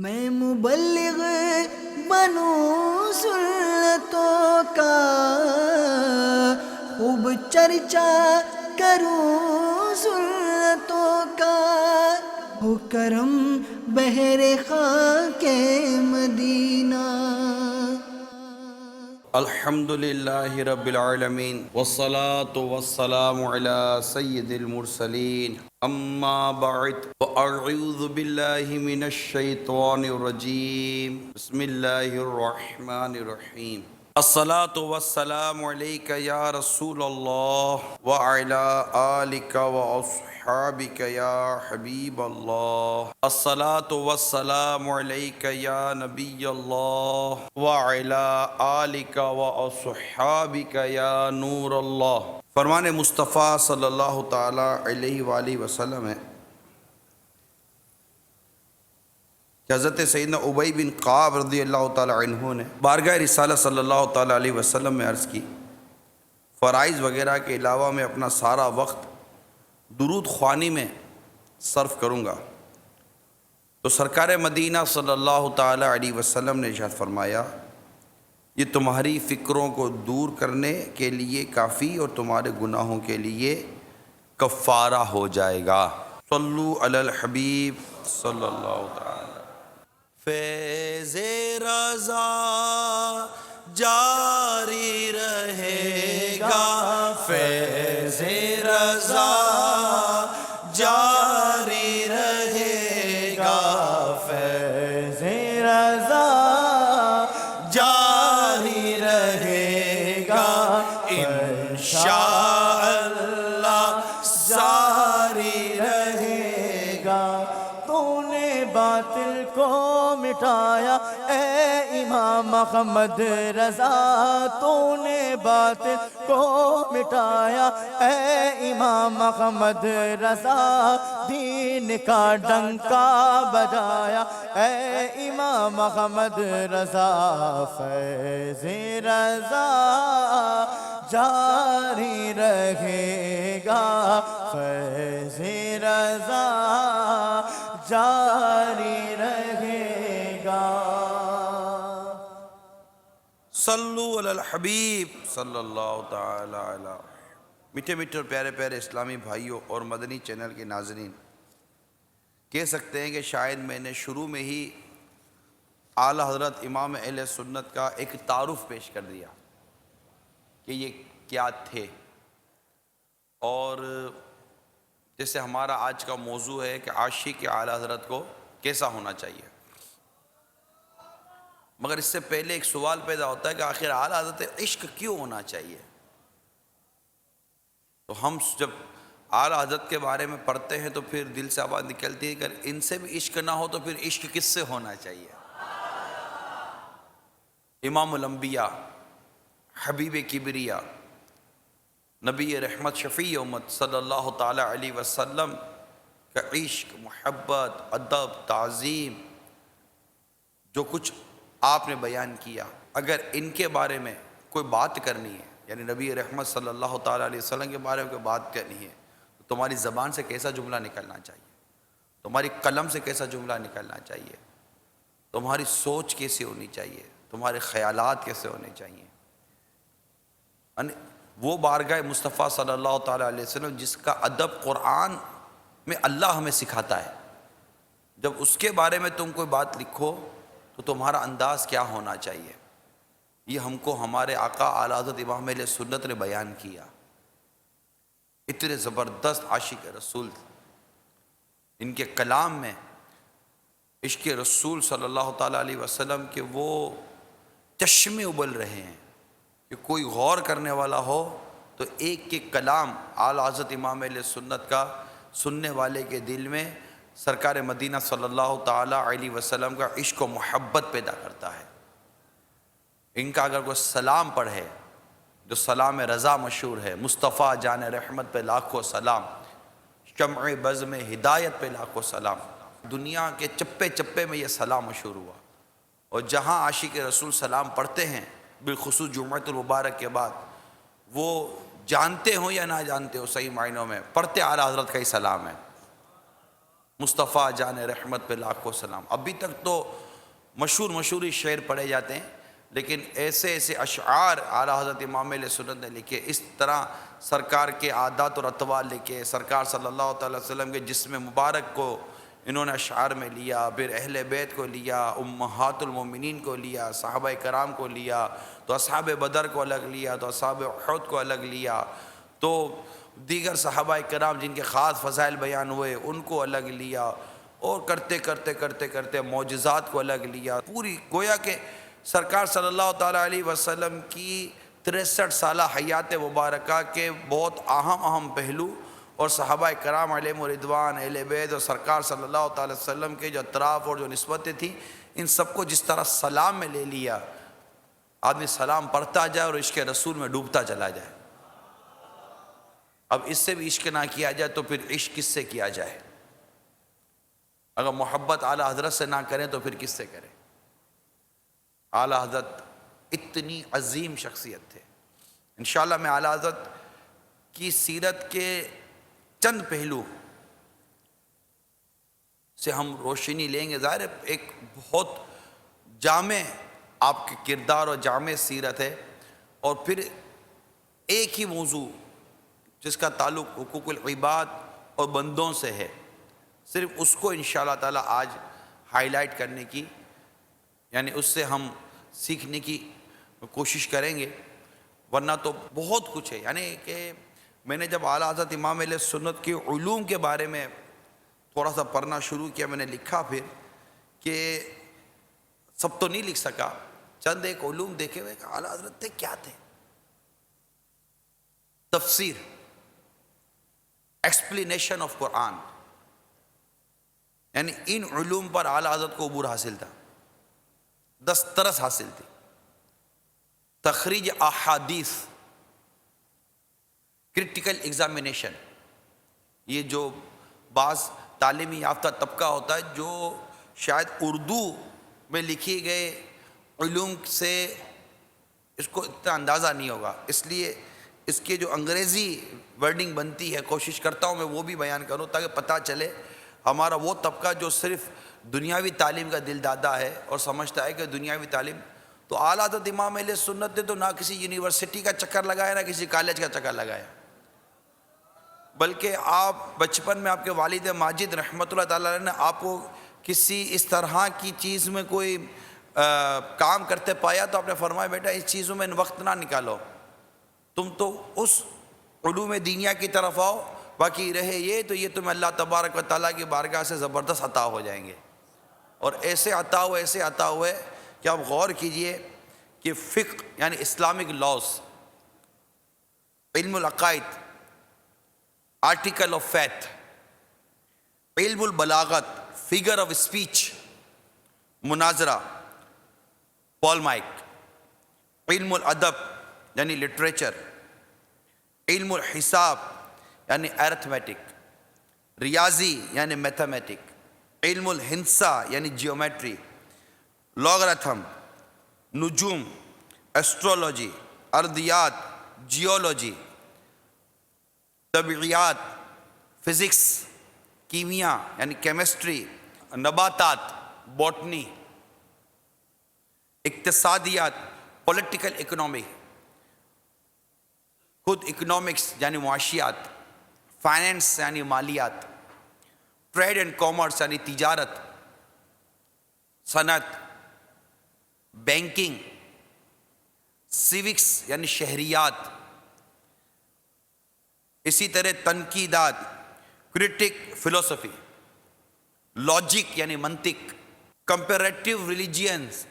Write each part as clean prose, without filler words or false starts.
میں مبلغ بنوں سنتوں کا، خوب چرچا کروں سنتوں کا، ہو کرم بہر خاک مدینہ۔ الحمدللہ رب العالمین والصلاة والسلام علی سید المرسلین، اما بعد فاعوذ باللہ من الشیطان الرجیم، بسم اللہ الرحمن الرحیم۔ الصلاة والسلام علیک یا رسول اللہ وعلی آلک واصحابک یا حبیب اللہ۔ الصلاة والسلام علیک یا نبی اللہ وعلی آلک واصحابک یا نور اللہ۔ فرمان مصطفیٰ صلی اللہ تعالی علیہ وآلہ وسلم ہے کہ حضرت سیدنا ابی بن کعب رضی اللہ تعالی عنہ نے بارگاہ رسالت صلی اللہ تعالی علیہ وسلم میں عرض کی، فرائض وغیرہ کے علاوہ میں اپنا سارا وقت درود خوانی میں صرف کروں گا۔ تو سرکار مدینہ صلی اللہ تعالی علیہ وسلم نے ارشاد فرمایا، یہ تمہاری فکروں کو دور کرنے کے لیے کافی اور تمہارے گناہوں کے لیے کفارہ ہو جائے گا۔ صلو علی الحبیب صلی اللہ تعالی۔ فیض رضا جاری رہے گا، فیض رضا جاری رہے گا، فیض رضا جاری رہے گا، انشاءاللہ ساری رہے گا۔ تو نے باطل کو مٹایا اے امام محمد رضا، تو نے باطل کو مٹایا اے امام محمد رضا، دین کا ڈنکا بجایا اے امام محمد رضا، فیض رضا جاری رہے گا، فیض رضا جاری رہے گا۔ صلو علی الحبیب صلی اللہ تعالی علیہ۔ میٹھے میٹھے اور پیارے پیارے اسلامی بھائیوں اور مدنی چینل کے ناظرین، کہہ سکتے ہیں کہ شاید میں نے شروع میں ہی اعلیٰ حضرت امام اہل سنت کا ایک تعارف پیش کر دیا کہ یہ کیا تھے، اور جیسے ہمارا آج کا موضوع ہے کہ عاشق اعلیٰ حضرت کو کیسا ہونا چاہیے، مگر اس سے پہلے ایک سوال پیدا ہوتا ہے کہ آخر اعلیٰ حضرت عشق کیوں ہونا چاہیے؟ تو ہم جب اعلیٰ حضرت کے بارے میں پڑھتے ہیں تو پھر دل سے آواز نکلتی ہے کہ ان سے بھی عشق نہ ہو تو پھر عشق کس سے ہونا چاہیے؟ امام الانبیاء، حبیب کبریا، نبی رحمت، شفیع امت صلی اللہ تعالی علیہ وسلم کا عشق، محبت، ادب، تعظیم، جو کچھ آپ نے بیان کیا، اگر ان کے بارے میں کوئی بات کرنی ہے، یعنی نبی رحمت صلی اللہ تعالی علیہ وسلم کے بارے میں کوئی بات کرنی ہے، تو تمہاری زبان سے کیسا جملہ نکلنا چاہیے، تمہاری قلم سے کیسا جملہ نکلنا چاہیے، تمہاری سوچ کیسے ہونی چاہیے، تمہارے خیالات کیسے ہونے چاہیے۔ وہ بارگاہ مصطفیٰ صلی اللہ تعالی علیہ وسلم جس کا ادب قرآن میں اللہ ہمیں سکھاتا ہے، جب اس کے بارے میں تم کوئی بات لکھو تو تمہارا انداز کیا ہونا چاہیے، یہ ہم کو ہمارے آقا اعلیٰ حضرت امام اہل سنت نے بیان کیا۔ اتنے زبردست عاشق رسول، ان کے کلام میں عشق رسول صلی اللہ تعالی علیہ وسلم کے وہ چشمے ابل رہے ہیں کہ کوئی غور کرنے والا ہو تو ایک ایک کلام اعلیٰ حضرت امام اہل سنت کا سننے والے کے دل میں سرکار مدینہ صلی اللہ تعالی علیہ وسلم کا عشق و محبت پیدا کرتا ہے۔ ان کا اگر کوئی سلام پڑھے، جو سلام رضا مشہور ہے، مصطفیٰ جان رحمت پہ لاکھوں سلام، شمع بز میں ہدایت پہ لاکھوں سلام، دنیا کے چپے چپے میں یہ سلام مشہور ہوا، اور جہاں عاشق رسول سلام پڑھتے ہیں بالخصوص جمعۃ المبارک کے بعد، وہ جانتے ہوں یا نہ جانتے ہو، صحیح معنوں میں پڑھتے اعلیٰ حضرت کا ہی سلام ہے۔ مصطفیٰ جان رحمت پہ لاکھوں سلام. ابھی تک تو مشہور شعر پڑھے جاتے ہیں، لیکن ایسے اشعار اعلیٰ حضرت امام علیہ سنت نے لکھے، اس طرح سرکار کے عادات اور اطوار لکھے، سرکار صلی اللہ تعالی وسلم کے جسم مبارک کو انہوں نے اشعار میں لیا، پھر اہل بیت کو لیا، امہات المومنین کو لیا، صحابہ کرام کو لیا، تو اصحاب بدر کو الگ لیا، تو اصحاب احد کو الگ لیا، تو دیگر صحابہ کرام جن کے خاص فضائل بیان ہوئے ان کو الگ لیا، اور کرتے معجزات کو الگ لیا. پوری گویا کہ سرکار صلی اللہ تعالیٰ علیہ وسلم کی 63 سالہ حیات مبارکہ کے بہت اہم پہلو، اور صحابہ کرام علیہم رضوان، اہل بیت اور سرکار صلی اللہ تعالیٰ وسلم کے جو اطراف اور جو نسبتیں تھیں، ان سب کو جس طرح سلام میں لے لیا. آدمی سلام پڑھتا جائے اور عشق رسول میں ڈوبتا چلا جائے. اب اس سے بھی عشق نہ کیا جائے تو پھر عشق کس سے کیا جائے؟ اگر محبت اعلیٰ حضرت سے نہ کریں تو پھر کس سے کریں؟ اعلیٰ حضرت اتنی عظیم شخصیت تھے. انشاءاللہ میں اعلیٰ حضرت کی سیرت کے چند پہلو سے ہم روشنی لیں گے. ظاہر ہے ایک بہت جامع آپ کے کردار اور جامع سیرت ہے، اور پھر ایک ہی موضوع جس کا تعلق حقوق العباد اور بندوں سے ہے، صرف اس کو انشاءاللہ تعالی آج ہائی لائٹ کرنے کی، یعنی اس سے ہم سیکھنے کی کوشش کریں گے. ورنہ تو بہت کچھ ہے. یعنی کہ میں نے جب اعلیٰ حضرت امام علیہ سنت کے علوم کے بارے میں تھوڑا سا پڑھنا شروع کیا، میں نے لکھا پھر کہ سب تو نہیں لکھ سکا، چند ایک علوم دیکھے ہوئے کہ اعلیٰ حضرت تھے کیا تھے. تفسیر، ایکسپلینیشن آف قرآن، یعنی ان علوم پر اعلیٰ حضرت کو عبور حاصل تھا، دسترس حاصل تھی. تخریج احادیث، کرٹیکل ایگزامینیشن، یہ جو بعض تعلیمی یافتہ طبقہ ہوتا ہے جو شاید اردو میں لکھی گئے علوم سے اس کو اتنا اندازہ نہیں ہوگا، اس لیے اس کے جو انگریزی ورڈنگ بنتی ہے کوشش کرتا ہوں میں وہ بھی بیان کروں تاکہ پتہ چلے. ہمارا وہ طبقہ جو صرف دنیاوی تعلیم کا دل دادا ہے اور سمجھتا ہے کہ دنیاوی تعلیم، تو اعلیٰ حضرت امام علیہ سنت نے تو نہ کسی یونیورسٹی کا چکر لگایا نہ کسی کالج کا چکر لگایا، بلکہ آپ بچپن میں آپ کے والد ماجد رحمۃ اللہ تعالیٰ علیہ نے آپ کو کسی اس طرح کی چیز میں کوئی کام کرتے پایا تو آپ نے فرمایا بیٹا اس چیزوں میں وقت نہ نکالو، تم تو اس علوم دینیا کی طرف آؤ، باقی رہے یہ تو یہ تمہیں اللہ تبارک و تعالیٰ کی بارگاہ سے زبردست عطا ہو جائیں گے. اور ایسے عطا ہوئے کہ آپ غور کیجئے کہ فقہ یعنی اسلامک لاز، علم العقائد، آرٹیکل آف فیتھ، علم البلاغت، فگر آف اسپیچ، مناظرہ، پولمائک، علم الادب یعنی لٹریچر، علم الحساب یعنی ایرتھمیٹک، ریاضی یعنی میتھمیٹک، علم الہندسہ یعنی جیومیٹری، لاگرتھم، نجوم، ایسٹرولوجی، ارضیات، جیولوجی، طبیعیات، فزکس، کیمیا یعنی کیمسٹری، نباتات، باٹنی، اقتصادیات، پولیٹیکل اکنومی، خود اکنامکس یعنی معاشیات، فائنینس یعنی مالیات، ٹریڈ اینڈ کامرس یعنی تجارت، صنعت، بینکنگ، سیوکس یعنی شہریات، اسی طرح تنقیدات، کرٹک فلسفی، لاجک یعنی منطق، کمپیریٹیو ریلیجینز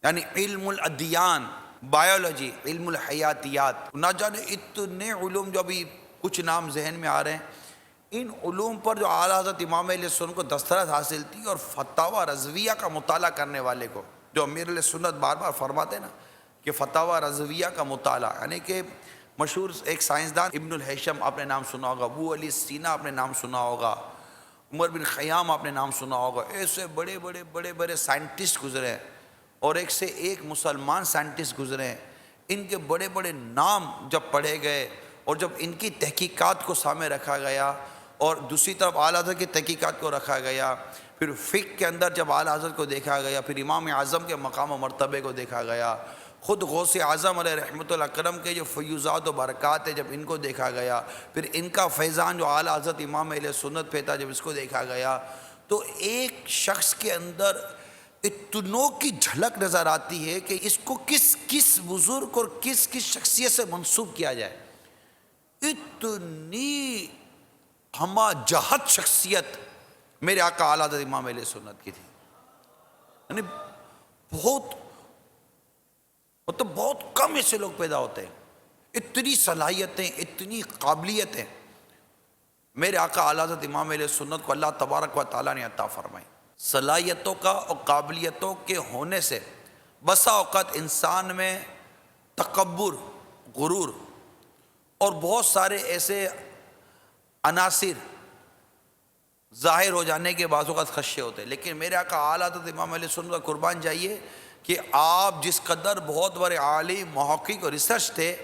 یعنی علم الادیان، بایولوجی، علم الحیاتیات، نہ جانے اتنے علوم جو ابھی کچھ نام ذہن میں آ رہے ہیں. ان علوم پر جو اعلیٰ حضرت امام علیہ سنت کو دسترس حاصل تھی، اور فتاوی رضویہ کا مطالعہ کرنے والے کو، جو امیر علیہ سنت بار بار فرماتے نا کہ فتاوی رضویہ کا مطالعہ، یعنی کہ مشہور ایک سائنسدان ابن الہیثم آپ نے نام سنا ہوگا، ابو علی سینا آپ نے نام سنا ہوگا، عمر بن خیام آپ نے نام سنا ہوگا، ایسے بڑے سائنٹسٹ گزرے ہیں، اور ایک سے ایک مسلمان سائنٹسٹ گزرے ہیں. ان کے بڑے نام جب پڑھے گئے اور جب ان کی تحقیقات کو سامنے رکھا گیا اور دوسری طرف اعلیٰ حضرت کی تحقیقات کو رکھا گیا، پھر فقہ کے اندر جب اعلیٰ حضرت کو دیکھا گیا، پھر امام اعظم کے مقام و مرتبے کو دیکھا گیا، خود غوث اعظم علیہ رحمۃ اللہ کرم کے جو فیوزات و برکات ہیں جب ان کو دیکھا گیا، پھر ان کا فیضان جو اعلیٰ حضرت امام اہل سنت پہ تھا جب اس کو دیکھا گیا، تو ایک شخص کے اندر اتنوں کی جھلک نظر آتی ہے کہ اس کو کس بزرگ اور کس شخصیت سے منسوب کیا جائے. اتنی ہما جہت شخصیت میرے آقا اعلیٰ حضرت امام اہل سنت کی تھی. یعنی بہت کم ایسے لوگ پیدا ہوتے ہیں، اتنی صلاحیتیں، اتنی قابلیتیں میرے آقا اعلیٰ حضرت امام اہل سنت کو اللہ تبارک و تعالیٰ نے عطا فرمائی. صلاحیتوں کا اور قابلیتوں کے ہونے سے بسا اوقات انسان میں تکبر، غرور اور بہت سارے ایسے عناصر ظاہر ہو جانے کے بعض اوقات خدشے ہوتے ہیں. لیکن میرے آقا اعلیٰ حضرت امام علیہ سنت کا قربان جائیے کہ آپ جس قدر بہت بڑے عالم، محقق اور ریسرچ تھے،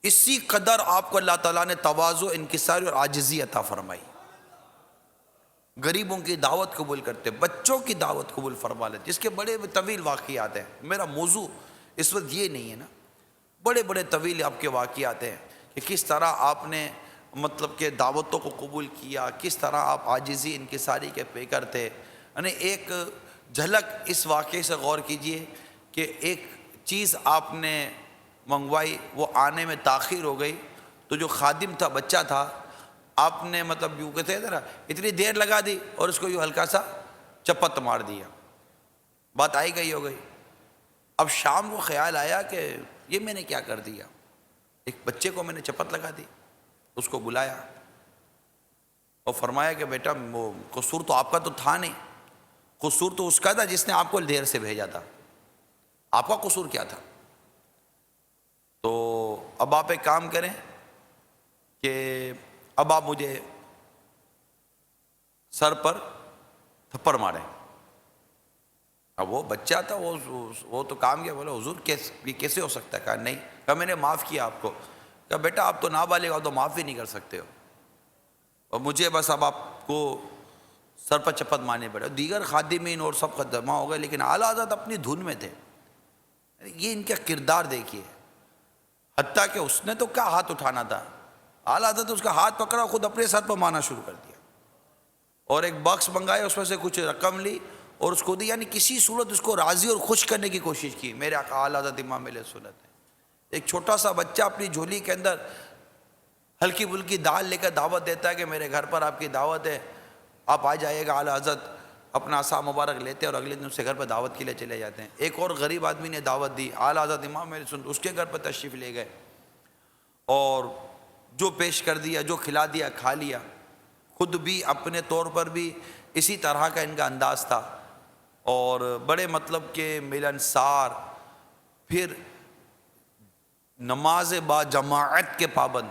اسی قدر آپ کو اللہ تعالیٰ نے تواضع، انکساری اور عاجزی عطا فرمائی. غریبوں کی دعوت قبول کرتے، بچوں کی دعوت قبول فرما لیتے، جس کے بڑے طویل واقعات ہیں. میرا موضوع اس وقت یہ نہیں ہے نا، بڑے طویل آپ کے واقعات ہیں کہ کس طرح آپ نے مطلب کہ دعوتوں کو قبول کیا، کس طرح آپ عاجزی، انکساری کے پیکر تھے. یعنی ایک جھلک اس واقعے سے غور کیجئے کہ ایک چیز آپ نے منگوائی، وہ آنے میں تاخیر ہو گئی، تو جو خادم تھا، بچہ تھا، آپ نے مطلب یوں کہتے ہیں نا اتنی دیر لگا دی اور اس کو یوں ہلکا سا چپت مار دیا، بات آئی گئی ہو گئی. اب شام کو خیال آیا کہ یہ میں نے کیا کر دیا، ایک بچے کو میں نے چپت لگا دی. اس کو بلایا اور فرمایا کہ بیٹا وہ قصور تو آپ کا تو تھا نہیں، قصور تو اس کا تھا جس نے آپ کو دیر سے بھیجا تھا، آپ کا قصور کیا تھا؟ تو اب آپ ایک کام کریں کہ اب آپ مجھے سر پر تھپڑ ماریں. اب وہ بچہ تھا، وہ تو کام کیا، بولا حضور یہ کیسے ہو سکتا ہے؟ کہا نہیں. کہا میں نے معاف کیا آپ کو. کہا بیٹا آپ تو نابالغ ہو، تو معاف بھی نہیں کر سکتے ہو، اور مجھے بس اب آپ کو سر پر چپت مارنے پڑے. دیگر خادمین اور سب جمع ہو گئے، لیکن اعلیٰ حضرت اپنی دھن میں تھے. یہ ان کا کردار دیکھیے، حتیٰ کہ اس نے تو کیا ہاتھ اٹھانا تھا، اعلیٰ حضرت اس کا ہاتھ پکڑا، خود اپنے سر پر مارنا شروع کر دیا، اور ایک باکس منگایا، اس میں سے کچھ رقم لی اور اس کو دی. یعنی کسی صورت اس کو راضی اور خوش کرنے کی کوشش کی. میرے آقا اعلیٰ حضرت امام علیہ سنت ہے. ایک چھوٹا سا بچہ اپنی جھولی کے اندر ہلکی پھلکی دال لے کر دعوت دیتا ہے کہ میرے گھر پر آپ کی دعوت ہے، آپ آ جائیے گا. اعلیٰ حضرت اپنا عصا مبارک لیتے اور اگلے دن اس کے گھر پر دعوت کے لیے چلے جاتے ہیں. ایک اور غریب آدمی نے دعوت دی، اعلیٰ حضرت امام علیہ سنت اس کے گھر پر تشریف لے گئے اور جو پیش کر دیا، جو کھلا دیا، کھا لیا. خود بھی اپنے طور پر بھی اسی طرح کا ان کا انداز تھا، اور بڑے مطلب کہ ملنسار، پھر نماز با جماعت کے پابند.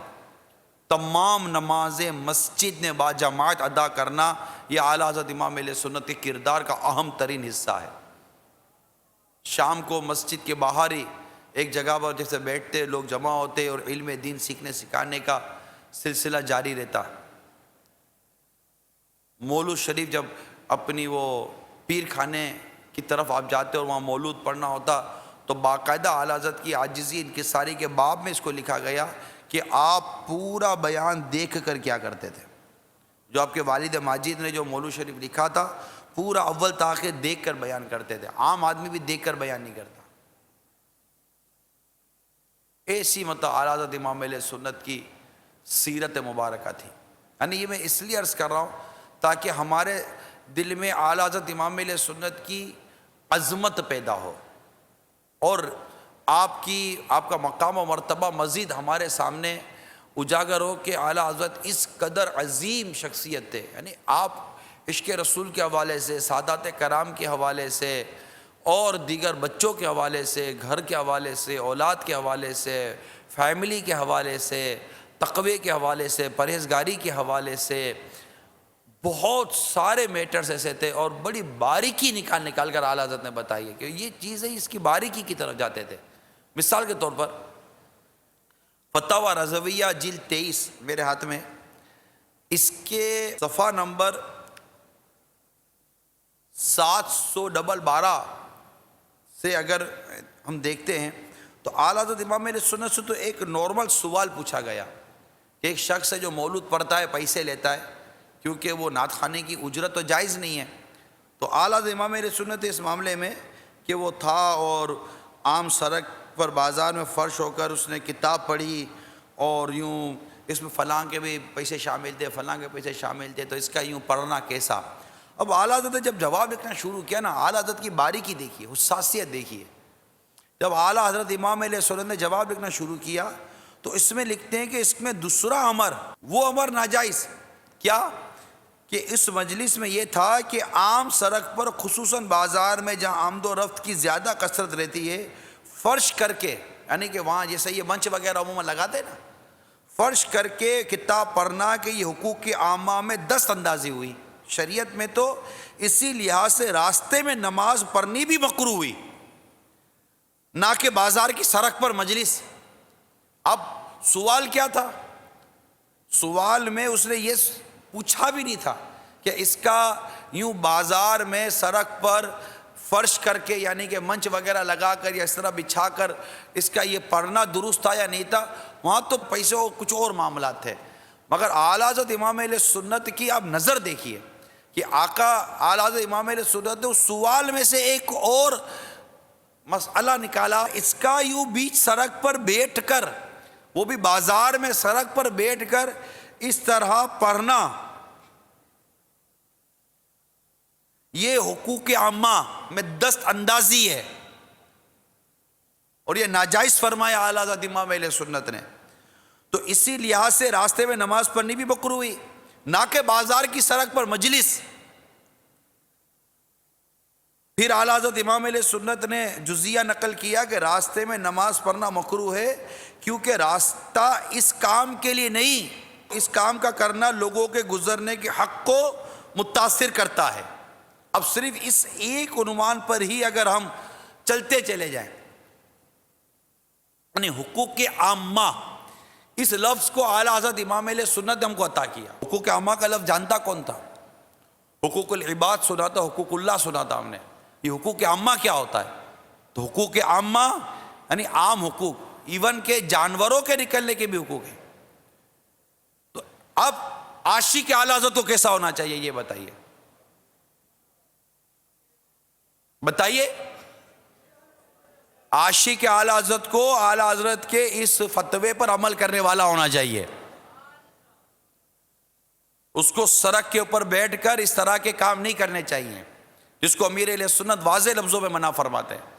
تمام نمازیں مسجد میں با جماعت ادا کرنا یہ اعلیٰ حضرت امام علیہ سنت کے کردار کا اہم ترین حصہ ہے. شام کو مسجد کے باہر ہی ایک جگہ پر جیسے بیٹھتے، لوگ جمع ہوتے اور علم دین سیکھنے سکھانے کا سلسلہ جاری رہتا. مولود شریف جب اپنی وہ پیر خانے کی طرف آپ جاتے اور وہاں مولود پڑھنا ہوتا تو باقاعدہ اعلیٰ حضرت کی عاجزی انکساری کے باب میں اس کو لکھا گیا کہ آپ پورا بیان دیکھ کر کیا کرتے تھے. جو آپ کے والد ماجد نے جو مولود شریف لکھا تھا پورا اول تاخیر دیکھ کر بیان کرتے تھے. عام آدمی بھی دیکھ کر بیان نہیں کرتا. ایسی مطلب اعلیٰ حضرت امام علیہ سنت کی سیرت مبارکہ تھی. یعنی یہ میں اس لیے عرض کر رہا ہوں تاکہ ہمارے دل میں اعلیٰ حضرت امام علیہ سنت کی عظمت پیدا ہو اور آپ کا مقام و مرتبہ مزید ہمارے سامنے اجاگر ہو کہ اعلیٰ حضرت اس قدر عظیم شخصیت تھے. یعنی آپ عشق رسول کے حوالے سے، سادات کرام کے حوالے سے اور دیگر بچوں کے حوالے سے، گھر کے حوالے سے، اولاد کے حوالے سے، فیملی کے حوالے سے، تقوی کے حوالے سے، پرہیزگاری کے حوالے سے بہت سارے میٹرز ایسے تھے اور بڑی باریکی نکال کر اعلیٰ حضرت نے بتائی ہے کہ یہ چیزیں اس کی باریکی کی طرف جاتے تھے. مثال کے طور پر فتاوی رضویہ جلد 23 میرے ہاتھ میں، اس کے صفحہ نمبر 712 سے اگر ہم دیکھتے ہیں تو اعلیٰ حضرت امام اہل سنت سے تو ایک نارمل سوال پوچھا گیا کہ ایک شخص ہے جو مولود پڑھتا ہے پیسے لیتا ہے کیونکہ وہ نعت خانے کی اجرت تو جائز نہیں ہے، تو اعلیٰ حضرت امام اہل سنت اس معاملے میں کہ وہ تھا اور عام سڑک پر بازار میں فرش ہو کر اس نے کتاب پڑھی اور یوں اس میں فلاں کے بھی پیسے شامل تھے، فلاں کے پیسے شامل تھے، تو اس کا یوں پڑھنا کیسا؟ اب اعلیٰ حضرت نے جب جواب لکھنا شروع کیا نا، اعلیٰ حضرت کی باریکی دیکھیے، حساسیت دیکھیے. جب اعلیٰ حضرت امام اہل سنت نے جواب لکھنا شروع کیا تو اس میں لکھتے ہیں کہ اس میں دوسرا امر، وہ امر ناجائز کیا کہ اس مجلس میں یہ تھا کہ عام سڑک پر خصوصاً بازار میں جہاں آمد و رفت کی زیادہ کثرت رہتی ہے، فرش کر کے، یعنی کہ وہاں جیسے یہ منچ وغیرہ عموماً لگاتے نا، فرش کر کے کتاب پڑھنا کہ یہ حقوق کی عامہ میں دست اندازی ہوئی. شریعت میں تو اسی لحاظ سے راستے میں نماز پڑھنی بھی مکروہ ہوئی، نہ کہ بازار کی سڑک پر مجلس. اب سوال کیا تھا؟ سوال میں اس نے یہ پوچھا بھی نہیں تھا کہ اس کا یوں بازار میں سڑک پر فرش کر کے یعنی کہ منچ وغیرہ لگا کر یا اس طرح بچھا کر اس کا یہ پڑھنا درست تھا یا نہیں تھا. وہاں تو پیسے اور کچھ اور معاملات تھے. مگر اعلیٰ حضرت امام اہل سنت کی آپ نظر دیکھیے کہ آقا اعلیٰ حضرت امام اہل سنت نے اس سوال میں سے ایک اور مسئلہ نکالا. اس کا یوں بیچ سڑک پر بیٹھ کر، وہ بھی بازار میں سڑک پر بیٹھ کر اس طرح پڑھنا، یہ حقوق عامہ میں دست اندازی ہے اور یہ ناجائز فرمایا اعلیٰ حضرت امام اہل سنت نے. تو اسی لحاظ سے راستے میں نماز پڑھنی بھی مکروہ ہوئی، نہ کہ بازار کی سڑک پر مجلس. پھر اعلیٰ حضرت امام اہل سنت نے جزیہ نقل کیا کہ راستے میں نماز پڑھنا مکروہ ہے کیونکہ راستہ اس کام کے لیے نہیں، اس کام کا کرنا لوگوں کے گزرنے کے حق کو متاثر کرتا ہے. اب صرف اس ایک عنوان پر ہی اگر ہم چلتے چلے جائیں، یعنی حقوق عامہ، اس لفظ کو اعلیٰ حضرت امام اہل سنت نے ہم کو عطا کیا. حقوق عامہ کا لفظ جانتا کون تھا؟ حقوق العباد سنا تھا، حقوق اللہ سنا تھا ہم نے. یہ حقوق عامہ کیا ہوتا ہے؟ تو حقوق عامہ یعنی عام حقوق، ایون کہ جانوروں کے نکلنے کے بھی حقوق ہیں. تو اب عاشق اعلیٰ حضرت کو کیسا ہونا چاہیے یہ بتائیے، بتائیے. عاشق اعلیٰ حضرت کو اعلیٰ حضرت کے اس فتوے پر عمل کرنے والا ہونا چاہیے. اس کو سڑک کے اوپر بیٹھ کر اس طرح کے کام نہیں کرنے چاہیے جس کو امیر اہل سنت واضح لفظوں میں منع فرماتے ہیں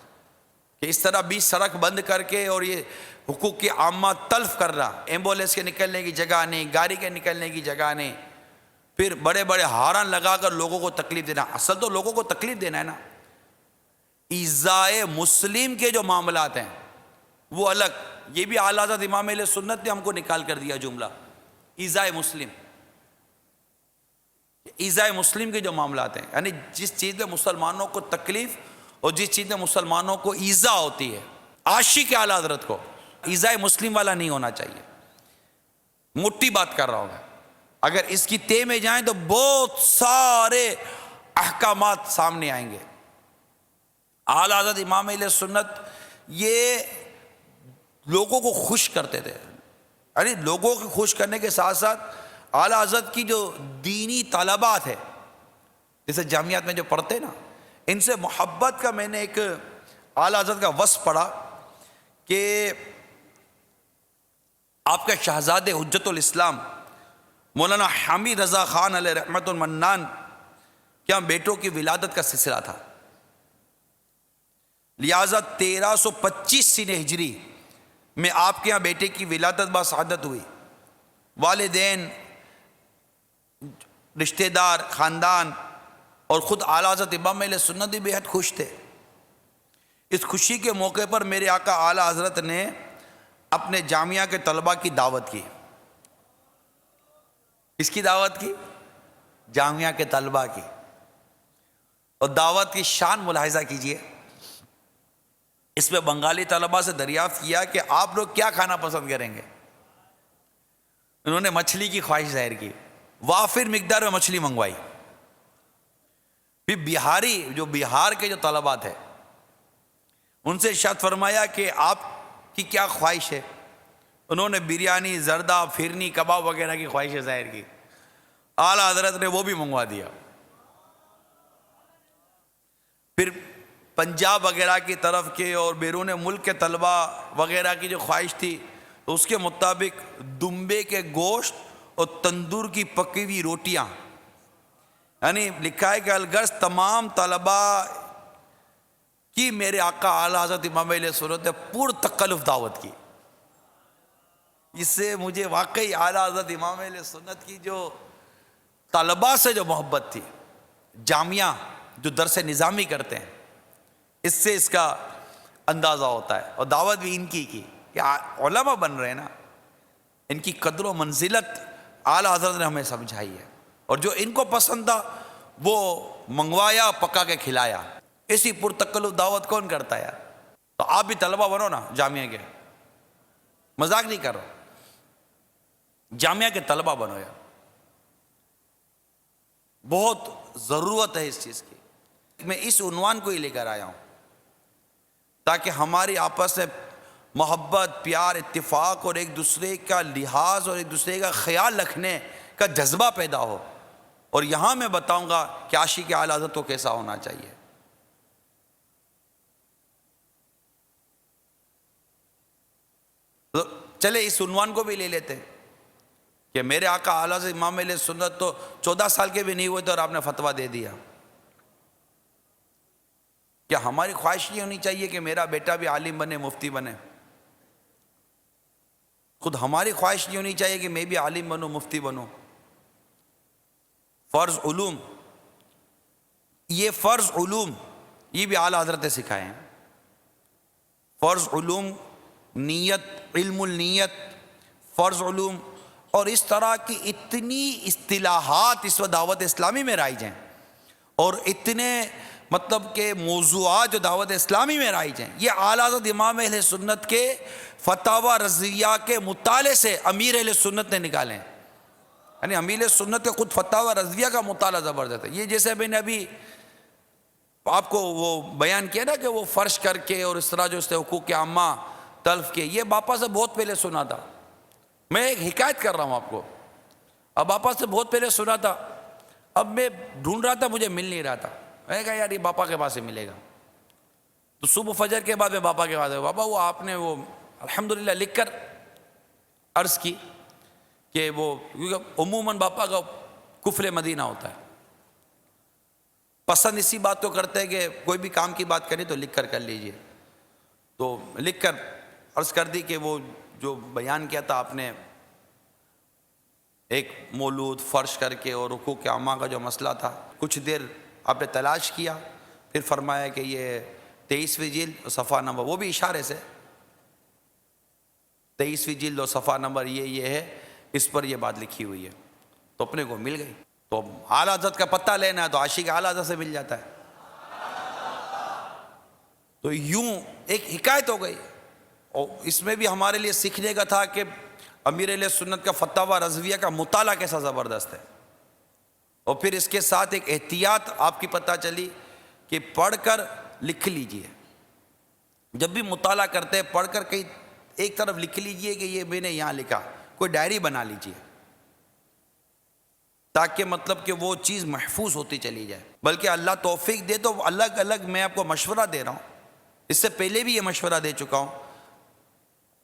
کہ اس طرح بیچ سڑک بند کر کے اور یہ حقوق کی عامہ تلف کرنا، ایمبولینس کے نکلنے کی جگہ نہیں، گاڑی کے نکلنے کی جگہ نہیں، پھر بڑے بڑے ہارن لگا کر لوگوں کو تکلیف دینا. اصل تو لوگوں کو تکلیف دینا ہے نا. ایذائے مسلم کے جو معاملات ہیں وہ الگ، یہ بھی اعلیٰ حضرت امام اہل سنت نے ہم کو نکال کر دیا جملہ. ایذائے مسلم، ایذائے مسلم کے جو معاملات ہیں یعنی جس چیز میں مسلمانوں کو تکلیف اور جس چیز میں مسلمانوں کو ایذا ہوتی ہے، عاشق اعلیٰ حضرت کو ایذائے مسلم والا نہیں ہونا چاہیے. موٹی بات کر رہا ہوں میں. اگر اس کی تہ میں جائیں تو بہت سارے احکامات سامنے آئیں گے. اعلیٰ حضرت امام اہل سنت یہ لوگوں کو خوش کرتے تھے، یعنی لوگوں کو خوش کرنے کے ساتھ ساتھ اعلیٰ حضرت کی جو دینی طلبات ہے جیسے جامعات میں جو پڑھتے نا، ان سے محبت کا میں نے ایک اعلیٰ حضرت کا وصف پڑھا کہ آپ کے شہزادے حجت الاسلام مولانا حامد رضا خان علیہ رحمت المنان کے یہاں بیٹوں کی ولادت کا سلسلہ تھا. لہٰذا 1325 سن ہجری میں آپ کے یہاں بیٹے کی ولادت بسعادت ہوئی. والدین، رشتہ دار، خاندان اور خود اعلیٰ حضرت امام اہل سنت بھی بے حد خوش تھے. اس خوشی کے موقع پر میرے آقا اعلیٰ حضرت نے اپنے جامعہ کے طلباء کی دعوت کی. اس کی دعوت کی؟ جامعہ کے طلباء کی. اور دعوت کی شان ملاحظہ کیجئے. اس میں بنگالی طلباء سے دریافت کیا کہ آپ لوگ کیا کھانا پسند کریں گے. انہوں نے مچھلی کی خواہش ظاہر کی. وافر مقدار میں مچھلی منگوائی. پھر بہاری جو بہار کے جو طلباء تھے ان سے ارشاد فرمایا کہ آپ کی کیا خواہش ہے؟ انہوں نے بریانی، زردہ، پھرنی، کباب وغیرہ کی خواہش ظاہر کی. اعلیٰ حضرت نے وہ بھی منگوا دیا. پھر پنجاب وغیرہ کی طرف کے اور بیرون ملک کے طلباء وغیرہ کی جو خواہش تھی تو اس کے مطابق دمبے کے گوشت اور تندور کی پکی ہوئی روٹیاں، یعنی لکھا ہے کہ الغرض تمام طلباء کی میرے آقا اعلیٰ حضرت امام اہل سنت نے پر تکلف دعوت کی. اس سے مجھے واقعی اعلیٰ حضرت امام اہل سنت کی جو طلباء سے جو محبت تھی، جامعہ جو درس نظامی کرتے ہیں، اس سے اس کا اندازہ ہوتا ہے. اور دعوت بھی ان کی کہ علماء بن رہے ہیں نا، ان کی قدر و منزلت اعلیٰ حضرت نے ہمیں سمجھائی ہے. اور جو ان کو پسند تھا وہ منگوایا، پکا کے کھلایا. ایسی پرتکلف دعوت کون کرتا ہے یار؟ تو آپ بھی طلبہ بنو نا جامعہ کے، مذاق نہیں کر رہا، جامعہ کے طلبہ بنو یار. بہت ضرورت ہے اس چیز کی. میں اس عنوان کو ہی لے کر آیا ہوں تاکہ ہماری آپس میں محبت، پیار، اتفاق اور ایک دوسرے کا لحاظ اور ایک دوسرے کا خیال رکھنے کا جذبہ پیدا ہو. اور یہاں میں بتاؤں گا کہ عاشق اعلیٰ حضرت کو کیسا ہونا چاہیے. چلے اس عنوان کو بھی لے لیتے کہ میرے آقا اعلیٰ حضرت امام اہل سنت تو 14 سال کے بھی نہیں ہوئے تھے اور آپ نے فتویٰ دے دیا. کیا ہماری خواہش یہ ہونی چاہیے کہ میرا بیٹا بھی عالم بنے، مفتی بنے؟ خود ہماری خواہش یہ ہونی چاہیے کہ میں بھی عالم بنوں، مفتی بنوں. فرض علوم، یہ فرض علوم یہ بھی اعلیٰ حضرت نے سکھائے ہیں. فرض علوم، نیت، علم النیت، فرض علوم اور اس طرح کی اتنی اصطلاحات اس وقت دعوت اسلامی میں رائج ہیں، اور اتنے مطلب کہ موضوعات جو دعوت اسلامی میں رائج ہیں، یہ اعلیٰ حضرت امام اہل سنت کے فتاوی رضویہ کے مطالعے سے امیر اہل سنت نے نکالے ہیں. یعنی امیر سنت کے خود فتاوی رضویہ کا مطالعہ زبردست ہے. یہ جیسے میں نے ابھی آپ کو وہ بیان کیا نا کہ وہ فرش کر کے اور اس طرح جو اس نے حقوق عامہ تلف کے، یہ باپا سے بہت پہلے سنا تھا. میں ایک حکایت کر رہا ہوں آپ کو. اب باپا سے بہت پہلے سنا تھا، اب میں ڈھونڈ رہا تھا، مجھے مل نہیں رہا تھا. میں نے کہا یار یہ باپا کے پاس سے ملے گا. تو صبح فجر کے بعد میں باپا کے پاس آیا. بابا وہ آپ نے وہ الحمدللہ لکھ کر عرض کی کہ وہ کیونکہ عموماً باپا کا کفل مدینہ ہوتا ہے، پسند اسی بات کو کرتے ہیں کہ کوئی بھی کام کی بات کریں تو لکھ کر لیجئے. تو لکھ کر عرض کر دی کہ وہ جو بیان کیا تھا آپ نے ایک مولود فرش کر کے اور حقوق عامہ کا جو مسئلہ تھا، کچھ دیر آپ نے تلاش کیا، پھر فرمایا کہ یہ 23ویں جلد صفحہ نمبر، وہ بھی اشارے سے 23ویں جلد اور صفحہ نمبر یہ ہے، اس پر یہ بات لکھی ہوئی ہے. تو اپنے کو مل گئی. تو اعلیٰ حضرت کا پتہ لینا ہے تو عاشق اعلیٰ حضرت سے مل جاتا ہے. تو یوں ایک حکایت ہو گئی. اور اس میں بھی ہمارے لیے سیکھنے کا تھا کہ امیر اہل سنت کا فتاوی رضویہ کا مطالعہ کیسا زبردست ہے. اور پھر اس کے ساتھ ایک احتیاط آپ کی پتہ چلی کہ پڑھ کر لکھ لیجئے. جب بھی مطالعہ کرتے ہیں پڑھ کر کہیں ایک طرف لکھ لیجئے کہ یہ میں نے یہاں لکھا، کوئی ڈائری بنا لیجئے تاکہ مطلب کہ وہ چیز محفوظ ہوتی چلی جائے. بلکہ اللہ توفیق دے تو الگ الگ میں آپ کو مشورہ دے رہا ہوں، اس سے پہلے بھی یہ مشورہ دے چکا ہوں،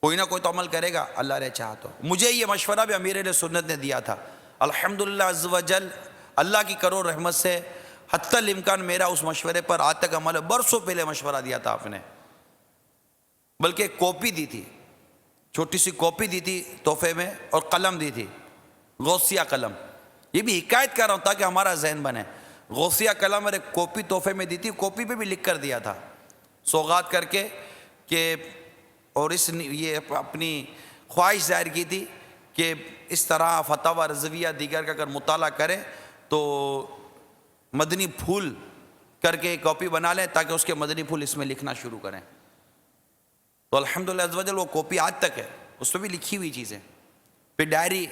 کوئی نہ کوئی تو عمل کرے گا اللہ نے چاہا تو. مجھے یہ مشورہ بھی امیر اہل سنت نے دیا تھا الحمدللہ عز و جل. اللہ کی کروڑ رحمت سے حتی الامکان میرا اس مشورے پر آج تک عمل ہے. برسوں پہلے مشورہ دیا تھا آپ نے، بلکہ ایک کاپی دی تھی، چھوٹی سی کاپی دی تھی تحفے میں، اور قلم دی تھی، غوثیہ قلم. یہ بھی حکایت کر رہا ہوں تاکہ ہمارا ذہن بنے. غوثیہ قلم اور ایک کاپی تحفے میں دی تھی. کاپی پہ بھی لکھ کر دیا تھا سوغات کر کے کہ، اور اس یہ اپنی خواہش ظاہر کی تھی کہ اس طرح فتاوی رضویہ دیگر کا اگر مطالعہ کریں تو مدنی پھول کر کے ایک کاپی بنا لیں تاکہ اس کے مدنی پھول اس میں لکھنا شروع کریں. تو الحمدللہ عز و جل وہ کاپی آج تک ہے، اس پہ بھی لکھی ہوئی چیزیں. پھر ڈائری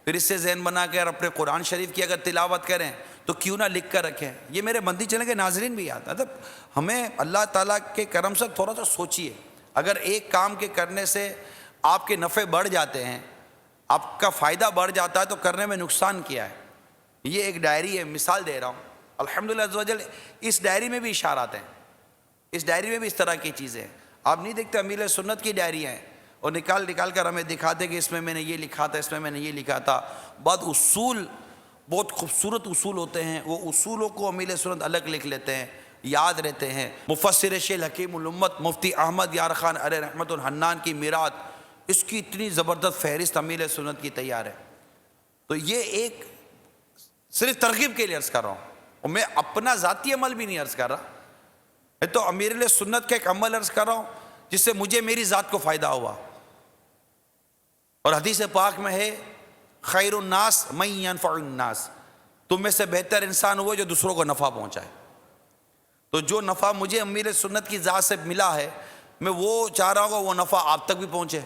پھر اس سے ذہن بنا کے اپنے قرآن شریف کی اگر تلاوت کریں تو کیوں نہ لکھ کر رکھیں. یہ میرے مندی چلیں کے ناظرین بھی یاد. مطلب ہمیں اللہ تعالیٰ کے کرم سے تھوڑا سا سوچیے, اگر ایک کام کے کرنے سے آپ کے نفع بڑھ جاتے ہیں, آپ کا فائدہ بڑھ جاتا ہے, تو کرنے میں نقصان کیا ہے. یہ ایک ڈائری ہے, مثال دے رہا ہوں. الحمدللہ عز وجل اس ڈائری میں بھی اشارات ہیں, اس ڈائری میں بھی اس طرح کی چیزیں ہیں. آپ نہیں دیکھتے امیر سنت کی ڈائریاں ہیں, اور نکال کر ہمیں دکھاتے کہ اس میں میں نے یہ لکھا تھا, اس میں نے یہ لکھا تھا. بعض اصول بہت خوبصورت اصول ہوتے ہیں, وہ اصولوں کو امیر سنت الگ لکھ لیتے ہیں, یاد رہتے ہیں. مفسر شیخ حکیم الامت مفتی احمد یار خان علیہ رحمت الحنان کی میراث, اس کی اتنی زبردست فہرست امیر سنت کی تیار ہے. تو یہ ایک صرف ترغیب کے لیے عرض کر رہا ہوں, اور میں اپنا ذاتی عمل بھی نہیں عرض کر رہا, میں تو امیر سنت کا ایک عمل عرض کر رہا ہوں جس سے مجھے میری ذات کو فائدہ ہوا. اور حدیث پاک میں ہے خیر الناس من ينفع الناس, تم میں سے بہتر انسان ہوئے جو دوسروں کو نفع پہنچائے. تو جو نفع مجھے امیر سنت کی ذات سے ملا ہے, میں وہ چاہ رہا ہوں وہ نفع آپ تک بھی پہنچے.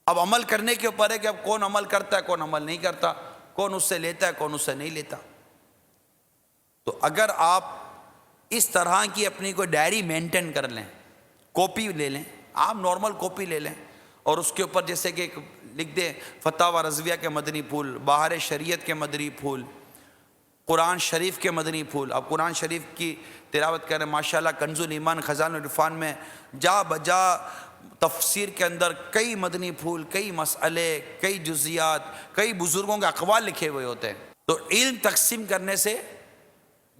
اب عمل کرنے کے اوپر ہے کہ اب کون عمل کرتا ہے, کون عمل نہیں کرتا, کون اس سے لیتا ہے, کون اس سے نہیں لیتا. تو اگر آپ اس طرح کی اپنی کوئی ڈائری مینٹین کر لیں, کاپی لے لیں, آپ نارمل کاپی لے لیں, اور اس کے اوپر جیسے کہ لکھ دیں فتاوی رضویہ کے مدنی پھول, بہار شریعت کے مدنی پھول, قرآن شریف کے مدنی پھول. اب قرآن شریف کی تلاوت کریں, ماشاءاللہ کنز الایمان خزائن العرفان میں جا بجا تفسیر کے اندر کئی مدنی پھول, کئی مسئلے, کئی جزیات, کئی بزرگوں کے اقوال لکھے ہوئے ہوتے ہیں. تو علم تقسیم کرنے سے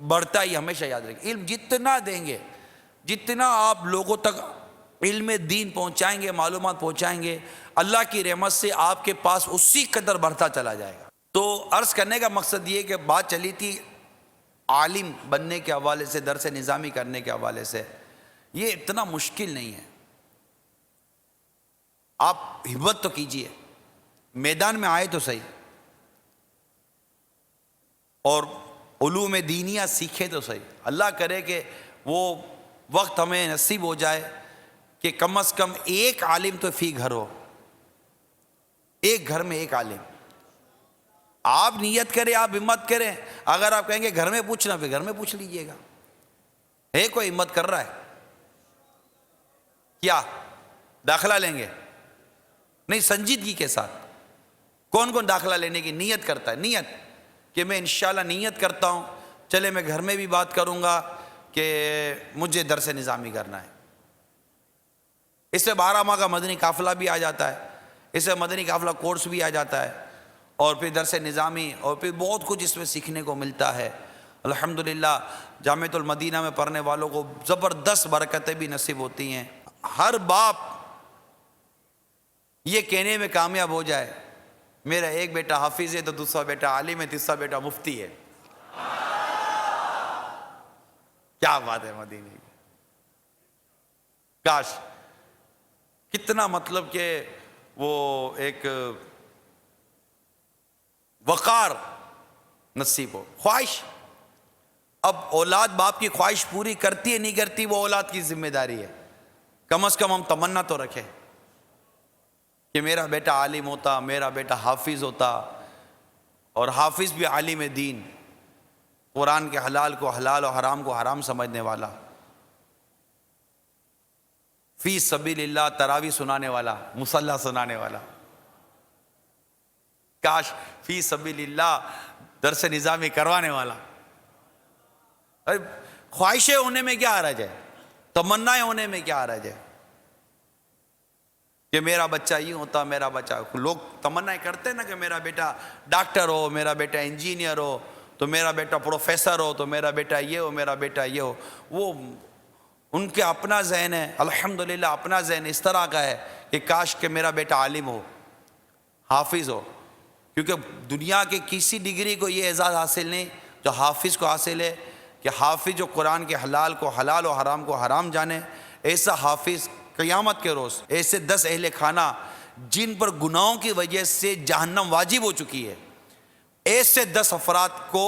بڑھتا ہی, ہمیشہ یاد رکھیں. علم جتنا دیں گے, جتنا آپ لوگوں تک علم دین پہنچائیں گے, معلومات پہنچائیں گے, اللہ کی رحمت سے آپ کے پاس اسی قدر بڑھتا چلا جائے گا. تو عرض کرنے کا مقصد یہ کہ بات چلی تھی عالم بننے کے حوالے سے, درس نظامی کرنے کے حوالے سے. یہ اتنا مشکل نہیں ہے, آپ ہمت تو کیجئے, میدان میں آئے تو صحیح, اور علوم دینیہ سیکھے تو صحیح. اللہ کرے کہ وہ وقت ہمیں نصیب ہو جائے کہ کم از کم ایک عالم تو فی گھر ہو, ایک گھر میں ایک عالم. آپ نیت کریں, آپ ہمت کریں. اگر آپ کہیں گے گھر میں پوچھنا, پھر گھر میں پوچھ لیجئے گا. ہے کوئی ہمت کر رہا ہے کیا داخلہ لیں گے؟ نہیں, سنجیدگی کے ساتھ. کون کون داخلہ لینے کی نیت کرتا ہے؟ نیت کہ میں انشاءاللہ نیت کرتا ہوں, چلے میں گھر میں بھی بات کروں گا کہ مجھے درس نظامی کرنا ہے. اس سے 12 ماہ کا مدنی قافلہ بھی آ جاتا ہے, اس سے مدنی قافلہ کورس بھی آ جاتا ہے, اور پھر درس نظامی, اور پھر بہت کچھ اس میں سیکھنے کو ملتا ہے. الحمدللہ جامعۃ المدینہ میں پڑھنے والوں کو زبردست برکتیں بھی نصیب ہوتی ہیں. ہر باپ یہ کہنے میں کامیاب ہو جائے میرا ایک بیٹا حافظ ہے, تو دوسرا بیٹا عالم ہے, تیسرا بیٹا مفتی ہے. کیا بات ہے مدینے کی. کاش کتنا مطلب کہ وہ ایک وقار نصیب ہو. خواہش, اب اولاد باپ کی خواہش پوری کرتی ہے نہیں کرتی, وہ اولاد کی ذمہ داری ہے. کم از کم ہم تمنا تو رکھیں کہ میرا بیٹا عالم ہوتا, میرا بیٹا حافظ ہوتا, اور حافظ بھی عالم دین, قرآن کے حلال کو حلال اور حرام کو حرام سمجھنے والا, فی سبیل اللہ تراویح سنانے والا, مصلی سنانے والا. کاش فی سبیل اللہ درس نظامی کروانے والا. خواہشیں ہونے میں کیا حرج ہے, تمنائیں ہونے میں کیا حرج ہے کہ میرا بچہ یہ ہوتا, میرا بچہ. لوگ تمنائیں کرتے نا کہ میرا بیٹا ڈاکٹر ہو, میرا بیٹا انجینئر ہو, تو میرا بیٹا پروفیسر ہو, تو میرا بیٹا یہ ہو, میرا بیٹا یہ ہو. وہ ان کے اپنا ذہن ہے, الحمدللہ اپنا ذہن اس طرح کا ہے کہ کاش کہ میرا بیٹا عالم ہو, حافظ ہو. کیونکہ دنیا کے کسی ڈگری کو یہ اعزاز حاصل نہیں جو حافظ کو حاصل ہے, کہ حافظ جو قرآن کے حلال کو حلال و حرام کو حرام جانے. ایسا حافظ قیامت کے روز, ایسے 10 اہل خانہ جن پر گناہوں کی وجہ سے جہنم واجب ہو چکی ہے, ایسے 10 افراد کو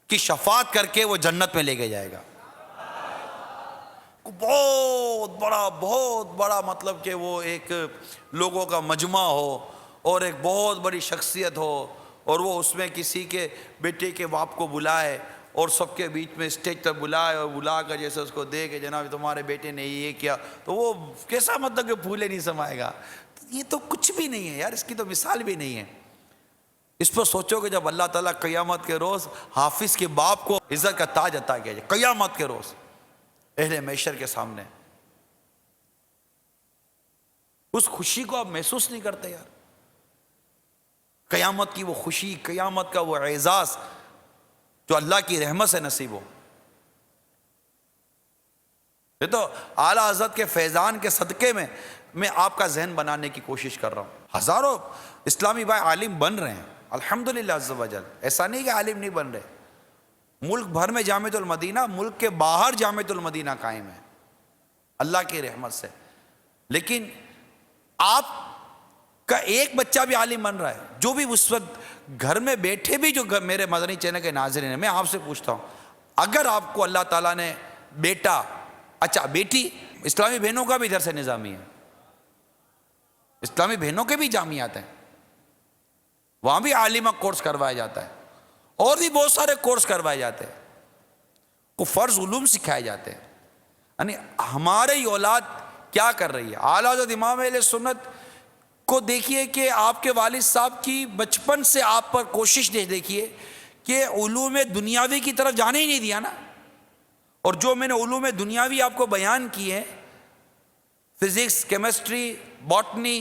کی شفاعت کر کے وہ جنت میں لے کے جائے گا. بہت بڑا مطلب کہ وہ ایک لوگوں کا مجمع ہو, اور ایک بہت بڑی شخصیت ہو اور وہ اس میں کسی کے بیٹے کے باپ کو بلائے اور سب کے بیچ میں اسٹیج پر بلائے اور بلا کر جیسے اس کو دے کہ جناب تمہارے بیٹے نے یہ کیا، تو وہ کیسا مطلب کہ پھولے نہیں سمائے گا؟ یہ تو کچھ بھی نہیں ہے یار، اس کی تو مثال بھی نہیں ہے۔ اس پر سوچو کہ جب اللہ تعالیٰ قیامت کے روز حافظ کے باپ کو عزت کا تاج عطا کیا جائے قیامت کے روز اہل محشر کے سامنے، اس خوشی کو آپ محسوس نہیں کرتے یار؟ قیامت کی وہ خوشی، قیامت کا وہ اعزاز جو اللہ کی رحمت سے نصیب ہو۔ یہ تو اعلیٰ حضرت کے فیضان کے صدقے میں آپ کا ذہن بنانے کی کوشش کر رہا ہوں۔ ہزاروں اسلامی بھائی عالم بن رہے ہیں الحمدللہ عز و جل، ایسا نہیں کہ عالم نہیں بن رہے۔ ملک بھر میں جامعۃ المدینہ، ملک کے باہر جامعۃ المدینہ قائم ہے اللہ کی رحمت سے، لیکن آپ کا ایک بچہ بھی عالم بن رہا ہے۔ جو بھی اس وقت گھر میں بیٹھے بھی جو میرے مدنی چینل کے ناظرین ہیں، میں آپ سے پوچھتا ہوں، اگر آپ کو اللہ تعالیٰ نے بیٹا، اچھا بیٹی، اسلامی بہنوں کا بھی درس نظامی ہے، اسلامی بہنوں کے بھی جامعات ہیں، وہاں بھی عالمہ کورس کروایا جاتا ہے اور بھی بہت سارے کورس کروائے جاتے ہیں، کو فرض علوم سکھائے جاتے ہیں۔ یعنی ہماری اولاد کیا کر رہی ہے؟ اعلیٰ حضرت امام اہل سنت کو دیکھیے کہ آپ کے والد صاحب کی بچپن سے آپ پر کوشش دیکھیے کہ علوم دنیاوی کی طرف جانے ہی نہیں دیا نا۔ اور جو میں نے علوم دنیاوی آپ کو بیان کی ہے، physics, chemistry, botany,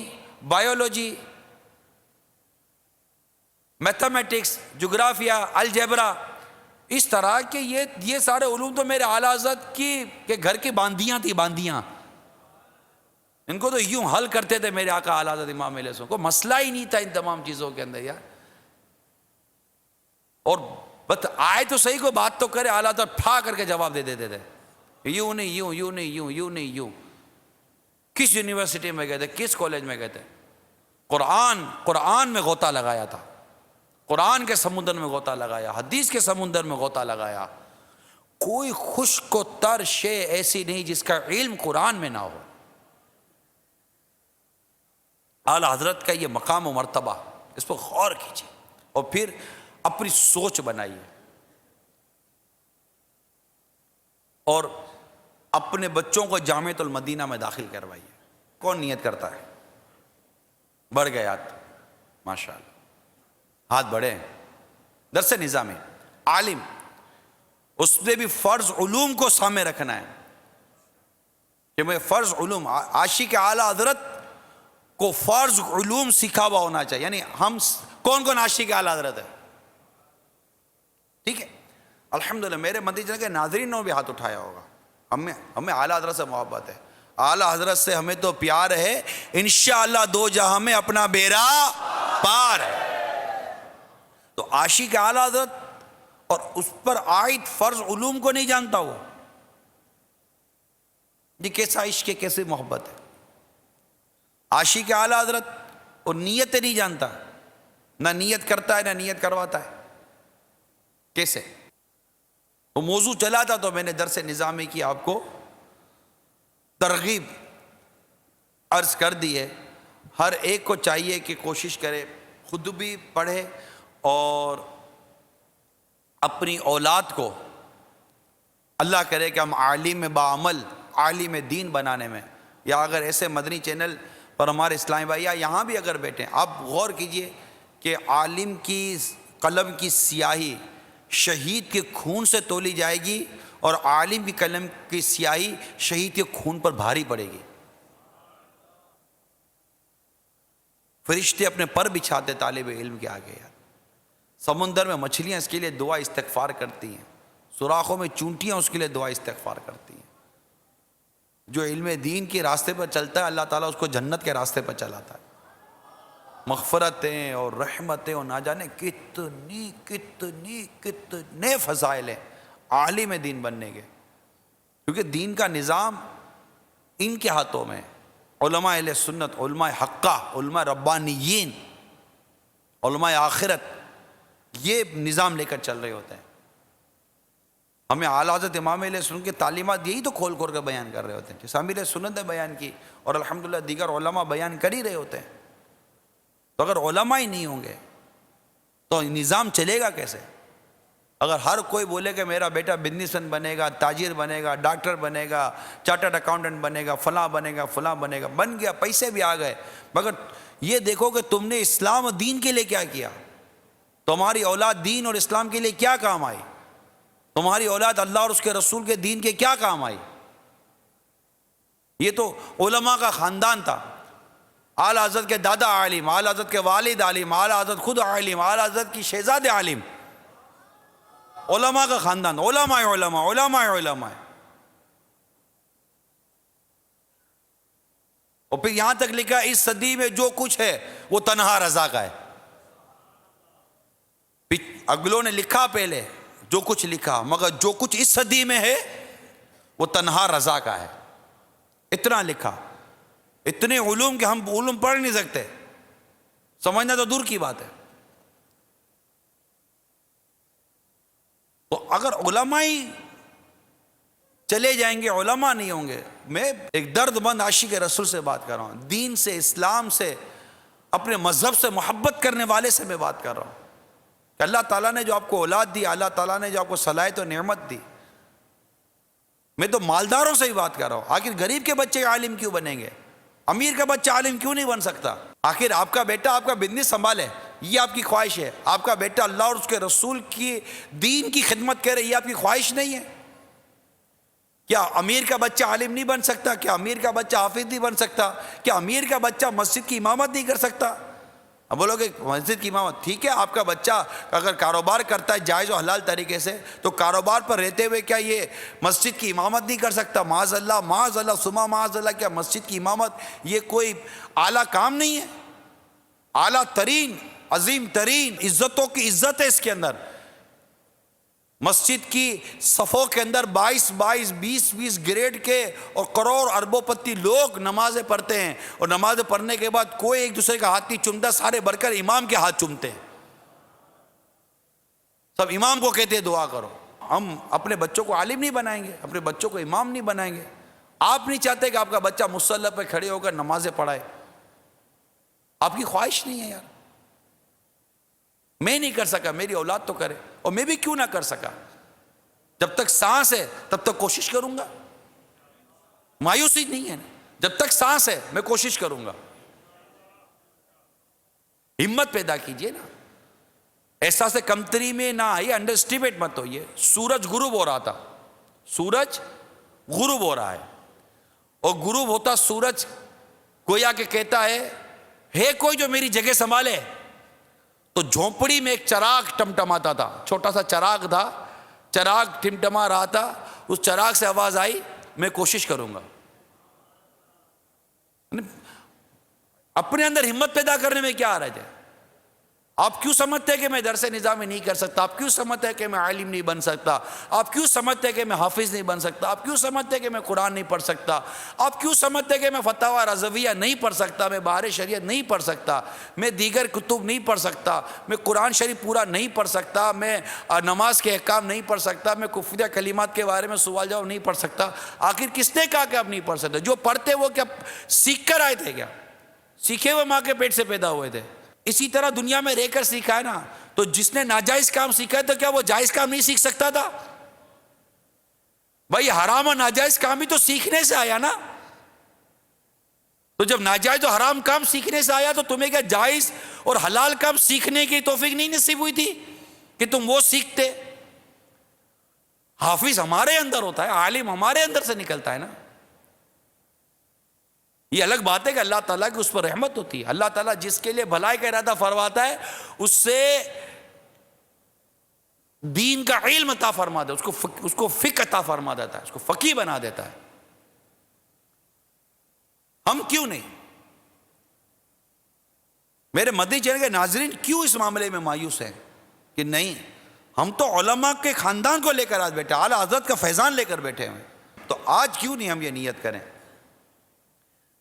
biology, mathematics, جغرافیہ، الجبرا، اس طرح کے یہ سارے علوم تو میرے اعلیٰ حضرت کے گھر کی باندیاں تھی، باندیاں، ان کو تو یوں حل کرتے تھے میرے آقا اعلیٰ حضرت امام علیہ السلام کو، مسئلہ ہی نہیں تھا ان تمام چیزوں کے اندر یار۔ اور بس آئے تو صحیح کو بات تو کرے، اعلیٰ حضرت پھا کر کے جواب دے دیتے تھے، یوں نہیں یوں، یوں نہیں یوں، یوں نہیں یوں۔ کس یونیورسٹی میں گئے تھے، کس کالج میں گئے تھے؟ قرآن میں غوطہ لگایا تھا، قرآن کے سمندر میں غوطہ لگایا، حدیث کے سمندر میں غوطہ لگایا۔ کوئی خشک و تر شے ایسی نہیں جس کا علم قرآن میں نہ ہو۔ اعلیٰ حضرت کا یہ مقام و مرتبہ، اس پر غور کیجیے اور پھر اپنی سوچ بنائیے اور اپنے بچوں کو جامعۃ المدینہ میں داخل کروائیے۔ کون نیت کرتا ہے؟ بڑھ گئے ہاتھ، ماشاءاللہ، ہاتھ بڑھے ہیں۔ درس نظامی عالم، اس نے بھی فرض علوم کو سامنے رکھنا ہے کہ میں فرض علوم، عاشق اعلیٰ حضرت کو فرض علوم سکھا ہوا ہونا چاہیے۔ یعنی ہم کون عاشق اعلیٰ حضرت ہے؟ ٹھیک ہے، الحمدللہ میرے مدنی چینل کے ناظرین نے بھی ہاتھ اٹھایا ہوگا۔ ہمیں اعلیٰ حضرت سے محبت ہے، اعلیٰ حضرت سے ہمیں تو پیار ہے، انشاءاللہ دو جہاں میں اپنا بیڑا پار ہے۔ تو عاشق اعلیٰ حضرت اور اس پر عائد فرض علوم کو نہیں جانتا وہ، یہ کیسا عشق ہے، کیسے محبت ہے؟ عاشق اعلیٰ حضرت اور نیت نہیں جانتا، نہ نیت کرتا ہے نہ نیت کرواتا ہے، کیسے؟ وہ موضوع چلا تھا تو میں نے درس نظامی کی آپ کو ترغیب عرض کر دی ہے۔ ہر ایک کو چاہیے کہ کوشش کرے، خود بھی پڑھے اور اپنی اولاد کو اللہ کرے کہ ہم عالم بعمل، عالم دین بنانے میں، یا اگر ایسے مدنی چینل پر ہمارے اسلامی بھائی یا یہاں بھی اگر بیٹھیں، آپ غور کیجئے کہ عالم کی قلم کی سیاہی شہید کے خون سے تولی جائے گی اور عالم کی قلم کی سیاہی شہید کے خون پر بھاری پڑے گی۔ فرشتے اپنے پر بچھاتے طالب علم کے آگے یار، سمندر میں مچھلیاں اس کے لیے دعا استغفار کرتی ہیں، سوراخوں میں چونٹیاں اس کے لیے دعا استغفار کرتی ہیں۔ جو علم دین کے راستے پر چلتا ہے اللہ تعالیٰ اس کو جنت کے راستے پر چلاتا ہے، مغفرتیں اور رحمتیں اور نہ جانے کتنی کتنی کتنے فضائل ہیں عالم دین بننے کے، کیونکہ دین کا نظام ان کے ہاتھوں میں، علماء اہل سنت، علماء حقہ، علماء ربانیین، علماء آخرت، یہ نظام لے کر چل رہے ہوتے ہیں۔ ہمیں اعلیٰ حضرت امام علیہ السلام کی تعلیمات یہی تو کھول کھول کر بیان کر رہے ہوتے ہیں، جیسے امیر سنت نے بیان کی اور الحمدللہ دیگر علماء بیان کر ہی رہے ہوتے ہیں۔ تو اگر علماء ہی نہیں ہوں گے تو نظام چلے گا کیسے؟ اگر ہر کوئی بولے کہ میرا بیٹا بزنس مین بنے گا، تاجر بنے گا، ڈاکٹر بنے گا، چارٹرڈ اکاؤنٹنٹ بنے گا، فلاں بنے گا، فلاں بنے گا، بن گیا، پیسے بھی آ گئے، مگر یہ دیکھو کہ تم نے اسلام و دین کے لیے کیا کیا؟ تمہاری اولاد دین اور اسلام کے لیے کیا کام آئی؟ تمہاری اولاد اللہ اور اس کے رسول کے دین کے کیا کام آئی؟ یہ تو علماء کا خاندان تھا، اعلیٰ حضرت کے دادا عالم، اعلیٰ حضرت کے والد عالم، اعلیٰ حضرت خود عالم، اعلیٰ حضرت کی شہزادے عالم، علماء کا خاندان، علماء علماء علماء علماء۔ اور پھر یہاں تک لکھا اس صدی میں جو کچھ ہے وہ تنہا رضا کا ہے۔ اگلوں نے لکھا پہلے جو کچھ لکھا، مگر جو کچھ اس صدی میں ہے وہ تنہا رضا کا ہے۔ اتنا لکھا، اتنے علوم کہ ہم علوم پڑھ نہیں سکتے، سمجھنا تو دور کی بات ہے۔ تو اگر علماء ہی چلے جائیں گے، علماء نہیں ہوں گے، میں ایک درد مند عاشق رسول سے بات کر رہا ہوں، دین سے، اسلام سے، اپنے مذہب سے محبت کرنے والے سے میں بات کر رہا ہوں کہ اللہ تعالیٰ نے جو آپ کو اولاد دی، اللہ تعالیٰ نے جو آپ کو صلاحیت و نعمت دی، میں تو مالداروں سے ہی بات کر رہا ہوں، آخر غریب کے بچے عالم کیوں بنیں گے؟ امیر کا بچہ عالم کیوں نہیں بن سکتا؟ آخر آپ کا بیٹا آپ کا بزنس سنبھالے، یہ آپ کی خواہش ہے، آپ کا بیٹا اللہ اور اس کے رسول کی دین کی خدمت کرے، یہ آپ کی خواہش نہیں ہے؟ کیا امیر کا بچہ عالم نہیں بن سکتا؟ کیا امیر کا بچہ حافظ نہیں بن سکتا؟ کیا امیر کا بچہ مسجد کی امامت نہیں کر سکتا؟ اب بولو کہ مسجد کی امامت ٹھیک ہے، آپ کا بچہ اگر کاروبار کرتا ہے جائز و حلال طریقے سے، تو کاروبار پر رہتے ہوئے کیا یہ مسجد کی امامت نہیں کر سکتا؟ معاذ اللہ ثم معاذ اللہ، کیا مسجد کی امامت یہ کوئی اعلیٰ کام نہیں ہے؟ اعلیٰ ترین، عظیم ترین عزتوں کی عزت ہے اس کے اندر۔ مسجد کی صفوں کے اندر 20 گریڈ کے اور کروڑ اربوں پتی لوگ نمازیں پڑھتے ہیں، اور نمازیں پڑھنے کے بعد کوئی ایک دوسرے کا ہاتھ نہیں چومتا، سارے بڑھ کر امام کے ہاتھ چومتے ہیں، سب امام کو کہتے ہیں دعا کرو۔ ہم اپنے بچوں کو عالم نہیں بنائیں گے، اپنے بچوں کو امام نہیں بنائیں گے۔ آپ نہیں چاہتے کہ آپ کا بچہ مصلی پہ کھڑے ہو کر نمازیں پڑھائے، آپ کی خواہش نہیں ہے۔ یار میں نہیں کر سکا، میری اولاد تو کرے، اور میں بھی کیوں نہ کر سکا؟ جب تک سانس ہے تب تک کوشش کروں گا، مایوسی نہیں ہے، جب تک سانس ہے میں کوشش کروں گا۔ ہمت پیدا کیجئے نا، احساس کمتری میں نہ آئیے، انڈر اسٹیمیٹ مت ہوئیے۔ سورج غروب ہو رہا تھا، سورج غروب ہو رہا ہے، اور غروب ہوتا سورج گویا کہ کہتا ہے کوئی جو میری جگہ سنبھالے؟ تو جھونپڑی میں ایک چراغ ٹمٹماتا تھا، چھوٹا سا چراغ تھا، چراغ ٹمٹما رہا تھا، اس چراغ سے آواز آئی میں کوشش کروں گا۔ اپنے اندر ہمت پیدا کرنے میں کیا حرج ہے؟ آپ کیوں سمجھتے ہیں کہ میں درس نظامی نہیں کر سکتا؟ آپ کیوں سمجھتے ہیں کہ میں عالم نہیں بن سکتا؟ آپ کیوں سمجھتے ہیں کہ میں حافظ نہیں بن سکتا؟ آپ کیوں سمجھتے ہیں کہ میں قرآن نہیں پڑھ سکتا؟ آپ کیوں سمجھتے ہیں کہ میں فتاوی رضویہ نہیں پڑھ سکتا، میں بہار شریعت نہیں پڑھ سکتا، میں دیگر کتب نہیں پڑھ سکتا، میں قرآن شریف پورا نہیں پڑھ سکتا، میں نماز کے احکام نہیں پڑھ سکتا، میں کفریہ کلمات کے بارے میں سوال جواب نہیں پڑھ سکتا؟ آخر کس نے کہا کہ آپ نہیں پڑھ سکتے؟ جو پڑھتے وہ کیا سیکھ کر آئے تھے؟ کیا سیکھے ہوئے ماں کے پیٹ سے پیدا ہوئے تھے؟ اسی طرح دنیا میں رہ کر سیکھا ہے نا۔ تو جس نے ناجائز کام سیکھا ہے تو کیا وہ جائز کام نہیں سیکھ سکتا تھا؟ بھائی حرام اور ناجائز کام بھی تو سیکھنے سے آیا نا۔ تو جب ناجائز اور حرام کام سیکھنے سے آیا تو تمہیں کیا جائز اور حلال کام سیکھنے کی توفیق نہیں نصیب ہوئی تھی کہ تم وہ سیکھتے؟ حافظ ہمارے اندر ہوتا ہے، عالم ہمارے اندر سے نکلتا ہے نا۔ یہ الگ بات ہے کہ اللہ تعالیٰ کی اس پر رحمت ہوتی ہے، اللہ تعالیٰ جس کے لیے بھلائی کا ارادہ فرماتا ہے اس سے دین کا علم عطا فرما دیتا ہے، اس کو فقہ عطا فرما دیتا ہے، اس کو فقیہ بنا دیتا ہے۔ ہم کیوں نہیں؟ میرے مدنی چینل کے ناظرین کیوں اس معاملے میں مایوس ہیں کہ نہیں ہم تو علماء کے خاندان کو لے کر آج بیٹھے، اعلیٰ حضرت کا فیضان لے کر بیٹھے ہیں، تو آج کیوں نہیں ہم یہ نیت کریں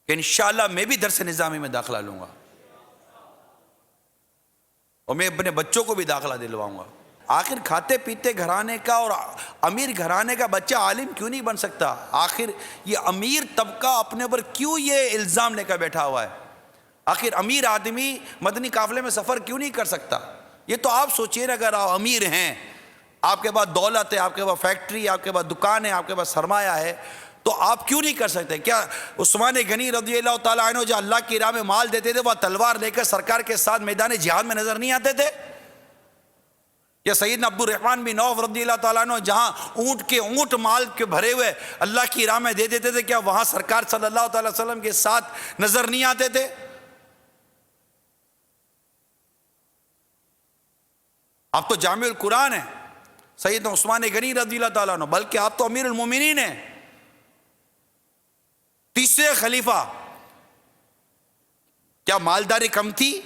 کہ انشاءاللہ میں بھی درس نظامی میں داخلہ لوں گا، اور میں اپنے بچوں کو بھی داخلہ دلواؤں گا۔ آخر کھاتے پیتے گھرانے کا اور امیر گھرانے کا بچہ عالم کیوں نہیں بن سکتا؟ آخر یہ امیر طبقہ اپنے اوپر کیوں یہ الزام لے کر بیٹھا ہوا ہے؟ آخر امیر آدمی مدنی قافلے میں سفر کیوں نہیں کر سکتا؟ یہ تو آپ سوچئے نا، اگر آپ امیر ہیں، آپ کے پاس دولت ہے، آپ کے پاس فیکٹری ہے، آپ کے پاس دکان ہے، آپ کے پاس سرمایہ ہے، تو آپ کیوں نہیں کر سکتے؟ کیا عثمان غنی رضی اللہ تعالیٰ عنہ جو اللہ کی راہ میں مال دیتے تھے، وہ تلوار لے کر سرکار کے ساتھ میدان جہاد میں نظر نہیں آتے تھے؟ یا سیدنا عبد الرحمن بن عوف رضی اللہ تعالیٰ عنہ جہاں اونٹ مال کے بھرے ہوئے اللہ کی راہ میں دے دیتے تھے، کیا وہاں سرکار صلی اللہ تعالی وسلم کے ساتھ نظر نہیں آتے تھے؟ آپ تو جامع القرآن ہیں سیدنا عثمان غنی رضی اللہ تعالیٰ عنہ، بلکہ آپ تو امیر المومنین ہیں، تیسرے خلیفہ۔ کیا مالداری کم تھی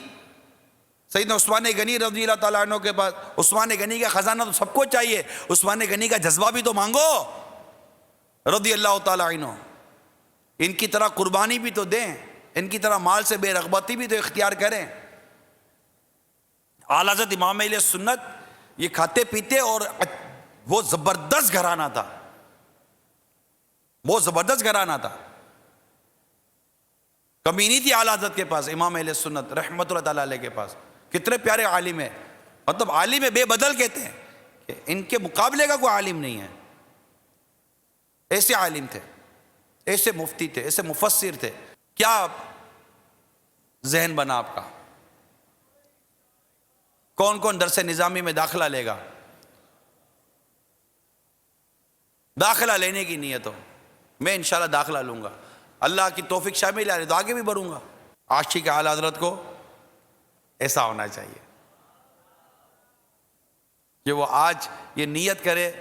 سیدنا عثمان غنی رضی اللہ تعالیٰ عنہ کے پاس؟ عثمان غنی کا خزانہ تو سب کو چاہیے، عثمان غنی کا جذبہ بھی تو مانگو رضی اللہ تعالیٰ عنہ۔ ان کی طرح قربانی بھی تو دیں، ان کی طرح مال سے بے رغبتی بھی تو اختیار کریں۔ اعلیٰ حضرت امام اہل سنت یہ کھاتے پیتے، اور وہ زبردست گھرانہ تھا، وہ زبردست گھرانہ تھا، کمی نہیں تھی اعلیٰ حضرت کے پاس، امام اہل سنت رحمت اللہ تعالیٰ علیہ کے پاس۔ کتنے پیارے عالم ہیں، مطلب عالم بے بدل کہتے ہیں کہ ان کے مقابلے کا کوئی عالم نہیں ہے۔ ایسے عالم تھے، ایسے مفتی تھے، ایسے مفسر تھے۔ کیا ذہن بنا آپ کا؟ کون کون درس نظامی میں داخلہ لے گا؟ داخلہ لینے کی نیت ہو، میں انشاءاللہ داخلہ لوں گا، اللہ کی توفیق شامل آ رہی تو آگے بھی بڑھوں گا۔ عاشق اعلیٰ حضرت کو ایسا ہونا چاہیے کہ وہ آج یہ نیت کرے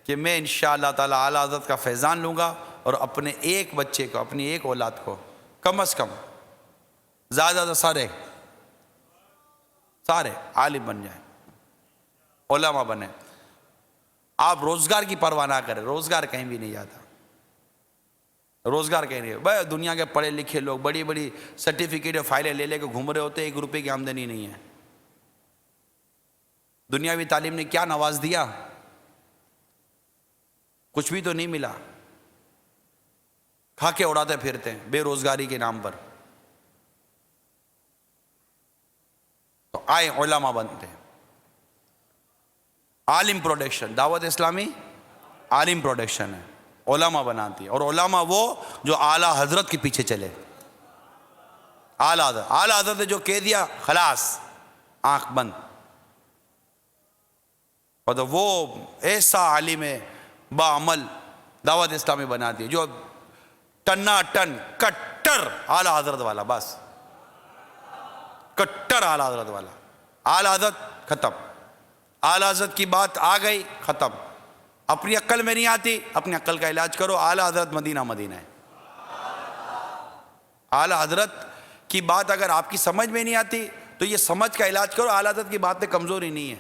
کہ میں انشاءاللہ تعالی اعلیٰ حضرت کا فیضان لوں گا، اور اپنے ایک بچے کو، اپنی ایک اولاد کو کم از کم، زیادہ سے سارے عالم بن جائیں، علماء بنیں۔ آپ روزگار کی پرواہ نہ کریں، روزگار کہیں بھی نہیں جاتا، روزگار کہیں نہیں۔ بھائی دنیا کے پڑھے لکھے لوگ بڑی بڑی سرٹیفکیٹ فائلیں لے لے کے گھوم رہے ہوتے، 1 روپے کی آمدنی نہیں ہے۔ دنیاوی تعلیم نے کیا نواز دیا؟ کچھ بھی تو نہیں ملا، کھا کے اڑاتے پھرتے ہیں بے روزگاری کے نام پر۔ تو آئے علماء بنتے ہیں، عالم پروڈکشن، دعوت اسلامی عالم پروڈکشن ہے، علماء بناتی ہے، اور علماء وہ جو اعلیٰ حضرت کے پیچھے چلے۔ اعلیٰ حضرت نے جو کہہ دیا خلاص آنکھ بند، اور وہ ایسا عالم ہے با عمل دعوت اسلامی بناتی ہے جو ٹنا ٹن کٹر اعلیٰ حضرت والا، بس کٹر اعلیٰ حضرت والا۔ اعلیٰ حضرت ختم، اعلیٰ حضرت کی بات آ گئی ختم، اپنی عقل میں نہیں آتی، اپنی عقل کا علاج کرو۔ اعلیٰ حضرت مدینہ مدینہ ہے۔ اعلیٰ حضرت کی بات اگر آپ کی سمجھ میں نہیں آتی تو یہ سمجھ کا علاج کرو۔ اعلیٰ حضرت کی بات میں کمزوری نہیں ہے،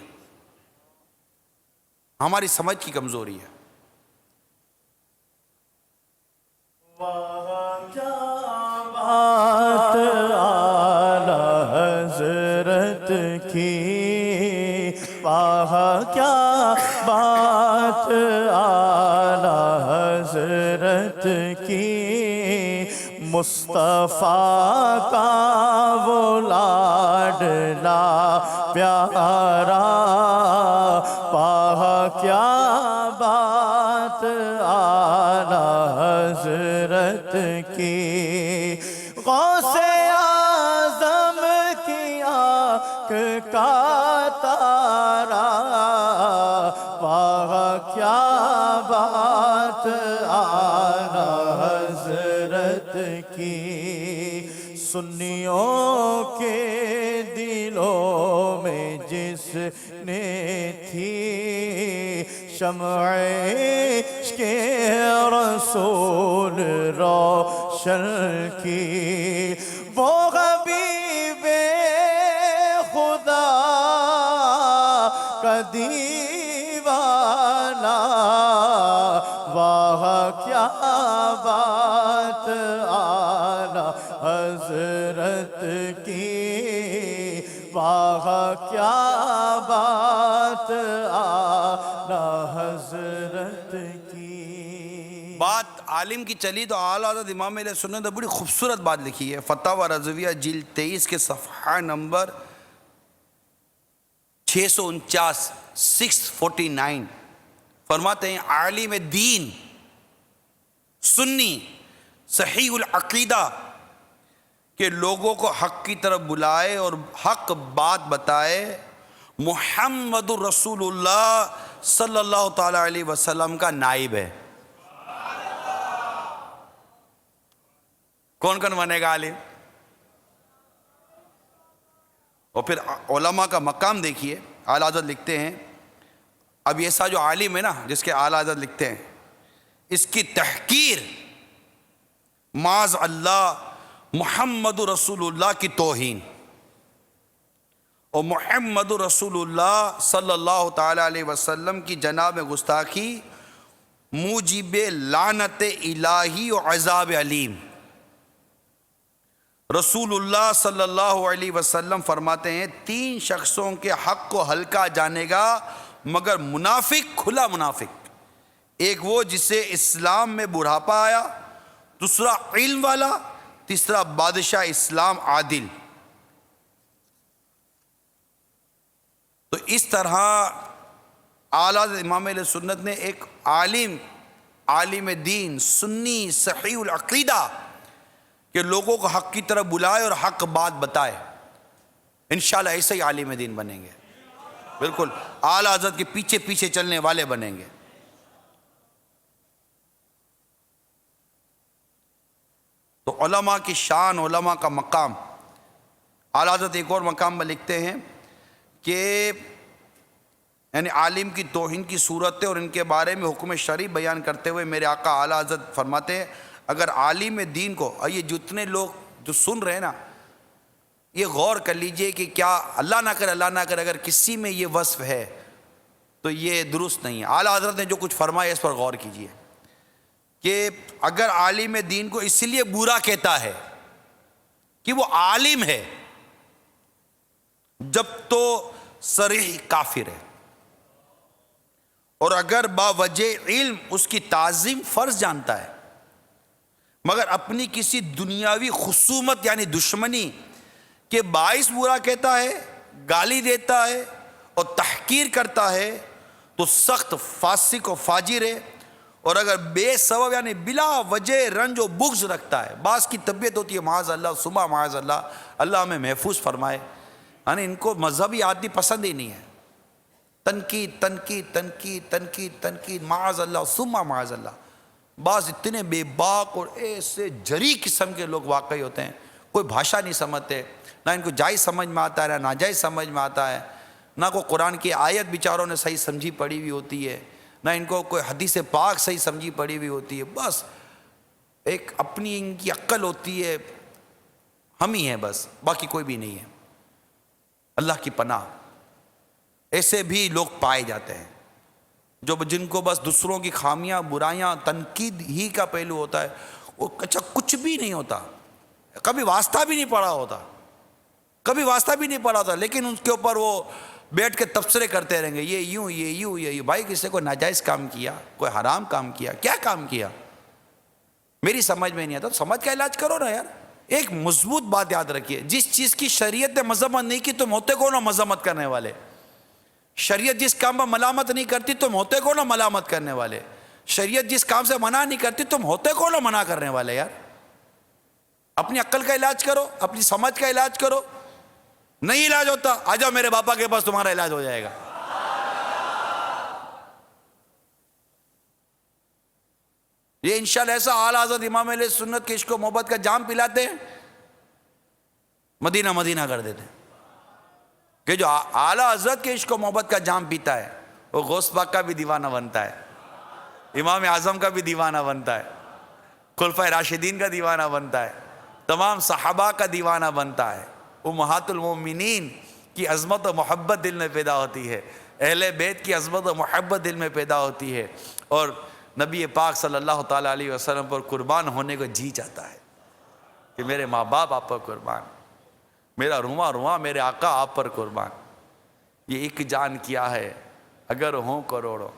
ہماری سمجھ کی کمزوری ہے۔ بات اعلیٰ حضرت کی، کیا بات اعلیٰ حضرت کی، مصطفیٰ کا وہ لاڈلا پیارا، کیا بات اعلیٰ حضرت کی، غوث اعظم کی آنکھ کا تارا، کیا بات اعلیٰ حضرت کی، سنیوں کے دلوں میں جس نے تھی شمع عشق رسول روشن کی، وہ حبیب خدا کا دیوانہ، واہ کیا بات اعلیٰ حضرت کی، واہ کیا بات اعلیٰ حضرت کی۔ بات عالم کی چلی تو اعلیٰ حضرت امام اہل سنت نے بڑی خوبصورت بات لکھی ہے، فتاوی رضویہ جلد 23 کے صفحہ نمبر 649 649 فرماتے ہیں عالم دین سنی صحیح العقیدہ کہ لوگوں کو حق کی طرف بلائے اور حق بات بتائے، محمد الرسول اللہ صلی اللہ تعالی علیہ وسلم کا نائب ہے۔ کون کون بنے گا عالم؟ اور پھر علماء کا مقام دیکھیے، اعلیٰ حضرت لکھتے ہیں، اب ایسا جو عالم ہے نا جس کے اعلیٰ حضرت لکھتے ہیں، اس کی تحقیر معاذ اللہ محمد رسول اللہ کی توہین، اور محمد رسول اللہ صلی اللہ تعالی علیہ وسلم کی جناب گستاخی موجب لعنت الہی و عذاب علیم۔ رسول اللہ صلی اللہ علیہ وسلم فرماتے ہیں 3 شخصوں کے حق کو ہلکا جانے گا مگر منافق، کھلا منافق۔ ایک وہ جسے اسلام میں بڑھاپا آیا، دوسرا علم والا، تیسرا بادشاہ اسلام عادل۔ تو اس طرح اعلیٰ امام اہل سنت نے ایک عالم دین سنی صحیح العقیدہ کہ لوگوں کو حق کی طرف بلائے اور حق بات بتائے، انشاءاللہ ایسے ہی عالم دین بنیں گے، بالکل اعلیٰ حضرت کے پیچھے پیچھے چلنے والے بنیں گے۔ تو علماء کی شان، علماء کا مقام، اعلیٰ حضرت ایک اور مقام میں لکھتے ہیں کہ یعنی عالم کی توہین کی صورتیں اور ان کے بارے میں حکم شرعی بیان کرتے ہوئے میرے آقا اعلیٰ حضرت فرماتے ہیں اگر عالم دین کو، یہ جتنے لوگ جو سن رہے ہیں نا، یہ غور کر لیجئے کہ کیا اللہ نہ کرے اگر کسی میں یہ وصف ہے تو یہ درست نہیں ہے۔ اعلیٰ حضرت نے جو کچھ فرمایا اس پر غور کیجئے کہ اگر عالم دین کو اس لیے برا کہتا ہے کہ وہ عالم ہے، جب تو صریح کافر ہے، اور اگر باوجہ علم اس کی تعظیم فرض جانتا ہے مگر اپنی کسی دنیاوی خصومت یعنی دشمنی کے باعث برا کہتا ہے، گالی دیتا ہے اور تحقیر کرتا ہے تو سخت فاسق و فاجر ہے۔ اور اگر بے سبب یعنی بلا وجہ رنج و بغض رکھتا ہے، بعض کی طبیعت ہوتی ہے معاذ اللہ ثم معاذ اللہ، اللہ ہمیں محفوظ فرمائے، یعنی ان کو مذہبی آدمی پسند ہی نہیں ہے، تنقید تنقید تنقید تنقید تنقید معاذ اللہ ثم معاذ اللہ۔ بعض اتنے بے باک اور ایسے جری قسم کے لوگ واقعی ہوتے ہیں، کوئی بھاشا نہیں سمجھتے، نہ ان کو جائز سمجھ میں آتا ہے نہ ناجائز سمجھ میں آتا ہے، نہ کوئی قرآن کی آیت بیچاروں نے صحیح سمجھی پڑھی ہوئی ہوتی ہے، نہ ان کو کوئی حدیث پاک صحیح سمجھی پڑھی ہوئی ہوتی ہے، بس ایک اپنی ان کی عقل ہوتی ہے، ہم ہی ہیں بس، باقی کوئی بھی نہیں ہے۔ اللہ کی پناہ، ایسے بھی لوگ پائے جاتے ہیں جن کو بس دوسروں کی خامیاں برائیاں تنقید ہی کا پہلو ہوتا ہے، وہ اچھا کچھ بھی نہیں ہوتا، کبھی واسطہ بھی نہیں پڑا ہوتا، لیکن ان کے اوپر وہ بیٹھ کے تبصرے کرتے رہیں گے، یہ یوں یہ یوں یہ یوں۔ بھائی کسی کو ناجائز کام کیا، کوئی حرام کام کیا، کیا کام کیا میری سمجھ میں نہیں آتا، تو سمجھ کا علاج کرو نا یار۔ ایک مضبوط بات یاد رکھیے، جس چیز کی شریعت نے مذمت نہیں کی تم ہوتے کون ہو مذمت کرنے والے؟ شریعت جس کام پر ملامت نہیں کرتی تم ہوتے کون ہو ملامت کرنے والے؟ شریعت جس کام سے منع نہیں کرتی تم ہوتے کون ہو منع کرنے والے؟ یار اپنی عقل کا علاج کرو، اپنی سمجھ کا علاج کرو۔ نہیں علاج ہوتا آ جاؤ میرے باپا کے پاس، تمہارا علاج ہو جائے گا۔ یہ انشاءاللہ ایسا اعلیٰ حضرت امام اہل سنت کے عشق و محبت کا جام پلاتے ہیں، مدینہ مدینہ کر دیتے ہیں کہ جو اعلیٰ حضرت کے عشق و محبت کا جام پیتا ہے وہ غوث پاک کا بھی دیوانہ بنتا ہے، امام اعظم کا بھی دیوانہ بنتا ہے، خلفائے راشدین کا دیوانہ بنتا ہے، تمام صحابہ کا دیوانہ بنتا ہے، امہات المومنین کی عظمت و محبت دل میں پیدا ہوتی ہے، اہل بیت کی عظمت و محبت دل میں پیدا ہوتی ہے، اور نبی پاک صلی اللہ تعالیٰ علیہ وسلم پر قربان ہونے کو جی چاہتا ہے کہ میرے ماں باپ آپ پر قربان، میرا رواں رواں میرے آقا آپ پر قربان۔ یہ ایک جان کیا ہے اگر ہوں کروڑوں۔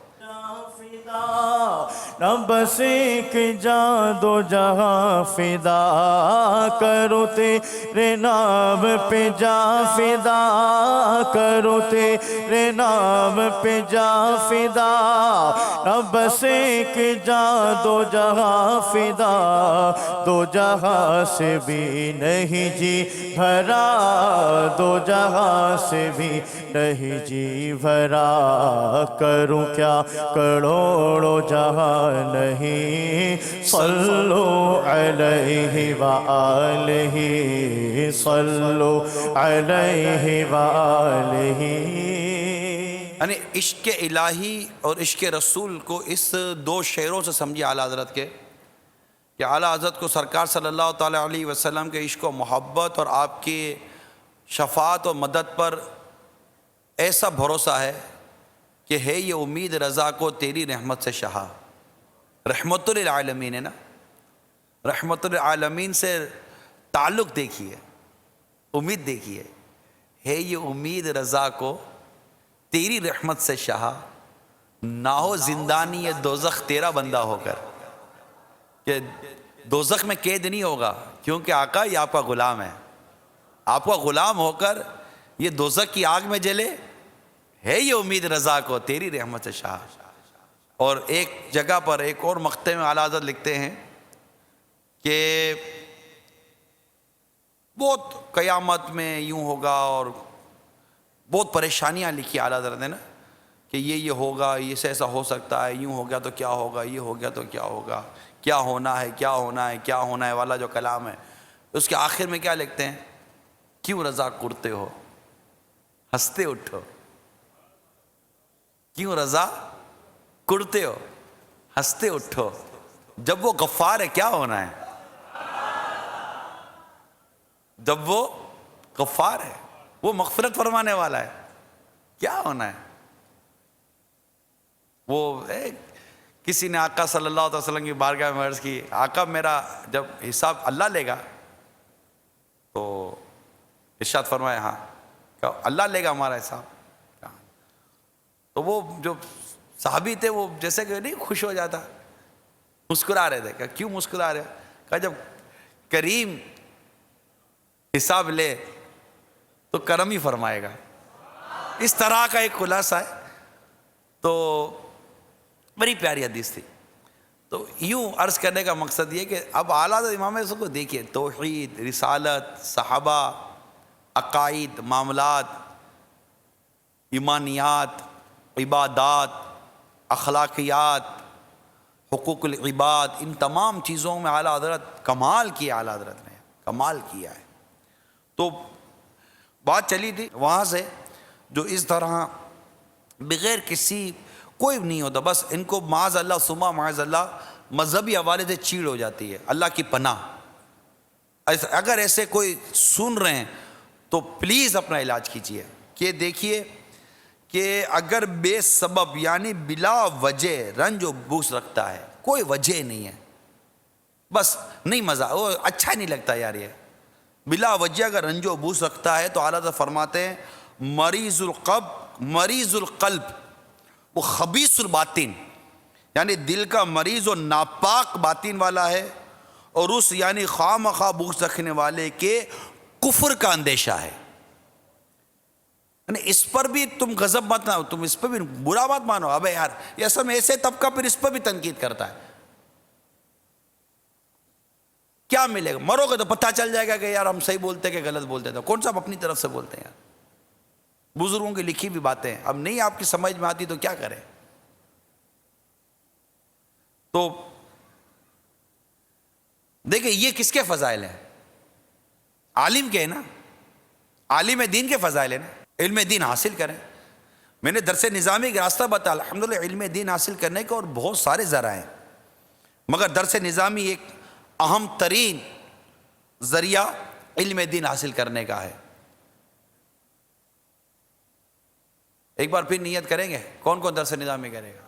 نہ بس ایک جان دو جہاں فدا کرو تیرے نام پہ جان فدا کرو تیرے نام پہ جان فدا نہ بس ایک جان دو جہاں فدا دو جہاں سے بھی نہیں جی بھرا دو جہاں سے بھی نہیں جی بھرا کروں کیا کروڑوں جہاں نہیں صلو علیہ وآلہ صلو علیہ وآلہ۔ یعنی عشق الہی اور عشق رسول کو اس دو شعروں سے سمجھے اعلیٰ حضرت کے، کہ اعلیٰ حضرت کو سرکار صلی اللہ تعالیٰ علیہ وسلم کے عشق و محبت اور آپ کی شفاعت و مدد پر ایسا بھروسہ ہے کہ ہے یہ امید رضا کو تیری رحمت سے شہا۔ رحمت للعالمین ہے نا، رحمت للعالمین سے تعلق دیکھیے، امید دیکھیے، ہے یہ امید رضا کو تیری رحمت سے شہا، نہ ہو زندانی یہ دوزخ تیرا بندہ ہو کر، کہ دوزخ میں قید نہیں ہوگا، کیونکہ آقا یہ آپ کا غلام ہے، آپ کا غلام ہو کر یہ دوزخ کی آگ میں جلے، ہے یہ امید رضا کو تیری رحمت سے شہا۔ اور ایک جگہ پر ایک اور مقطع میں اعلیٰ حضرت لکھتے ہیں کہ بہت قیامت میں یوں ہوگا، اور بہت پریشانیاں لکھی اعلیٰ حضرت نے نا، کہ یہ ہوگا، یہ سے ایسا ہو سکتا ہے، یوں ہو گیا تو کیا ہوگا، یہ ہو گیا تو کیا ہوگا، کیا ہونا ہے کیا ہونا ہے کیا ہونا ہے والا جو کلام ہے، اس کے آخر میں کیا لکھتے ہیں؟ کیوں رضا کرتے ہو ہنستے اٹھو، کیوں رضا کرتے ہو ہنستے اٹھو، جب وہ غفار ہے کیا ہونا ہے، جب وہ غفار ہے، وہ مغفرت فرمانے والا ہے، کیا ہونا ہے۔ وہ کسی نے آقا صلی اللہ علیہ وسلم کی بارگاہ میں عرض کی، آقا میرا جب حساب اللہ لے گا تو ارشاد فرمایا ہاں، کہ اللہ لے گا ہمارا حساب۔ تو وہ جو صحابی تھے وہ جیسے کہ نہیں خوش ہو جاتا، مسکرا رہے تھے، کہ کیوں مسکرا رہے؟ کہا جب کریم حساب لے تو کرم ہی فرمائے گا۔ اس طرح کا ایک خلاصہ ہے۔ تو بڑی پیاری حدیث تھی۔ تو یوں عرض کرنے کا مقصد یہ کہ اب اعلیٰ امام اس کو دیکھیے، توحید، رسالت، صحابہ، عقائد، معاملات، ایمانیات، عبادات، اخلاقیات، حقوق العباد، ان تمام چیزوں میں اعلیٰ حضرت کمال کیا، اعلیٰ حضرت نے کمال کیا ہے۔ تو بات چلی تھی وہاں سے، جو اس طرح بغیر کسی کوئی نہیں ہوتا، بس ان کو معاذ اللہ ثم معاذ اللہ مذہبی حوالے سے چیڑ ہو جاتی ہے، اللہ کی پناہ۔ اگر ایسے کوئی سن رہے ہیں تو پلیز اپنا علاج کیجیے، کہ دیکھیے کہ اگر بے سبب یعنی بلا وجہ رنج و بوس رکھتا ہے، کوئی وجہ نہیں ہے، بس نہیں مزہ، وہ اچھا نہیں لگتا یار، یہ بلا وجہ اگر رنج و بوس رکھتا ہے تو اعلیٰ فرماتے ہیں مریض القلب وہ خبیث الباطن، یعنی دل کا مریض و ناپاک باطن والا ہے، اور اس یعنی خواہ مخواہ بغض رکھنے والے کے کفر کا اندیشہ ہے۔ یعنی اس پر بھی تم غضب مت نہ، تم اس پر بھی برا مت مانو، ابے یار یہ سب ایسے طبقہ پھر اس پر بھی تنقید کرتا ہے، کیا ملے گا؟ مرو گے تو پتہ چل جائے گا کہ یار ہم صحیح بولتے کہ غلط بولتے تھے، کون سا اپنی طرف سے بولتے ہیں یار، بزرگوں کی لکھی بھی باتیں اب نہیں آپ کی سمجھ میں آتی تو کیا کریں۔ تو دیکھیں یہ کس کے فضائل ہیں؟ عالم کے ہیں نا، عالم دین کے فضائل ہیں نا، علم دین حاصل کریں۔ میں نے درس نظامی کا راستہ بتایا، الحمدللہ علم دین حاصل کرنے کے اور بہت سارے ذرائع ہیں، مگر درس نظامی ایک اہم ترین ذریعہ علم دین حاصل کرنے کا ہے۔ ایک بار پھر نیت کریں گے، کون کون درس نظامی کرے گا؟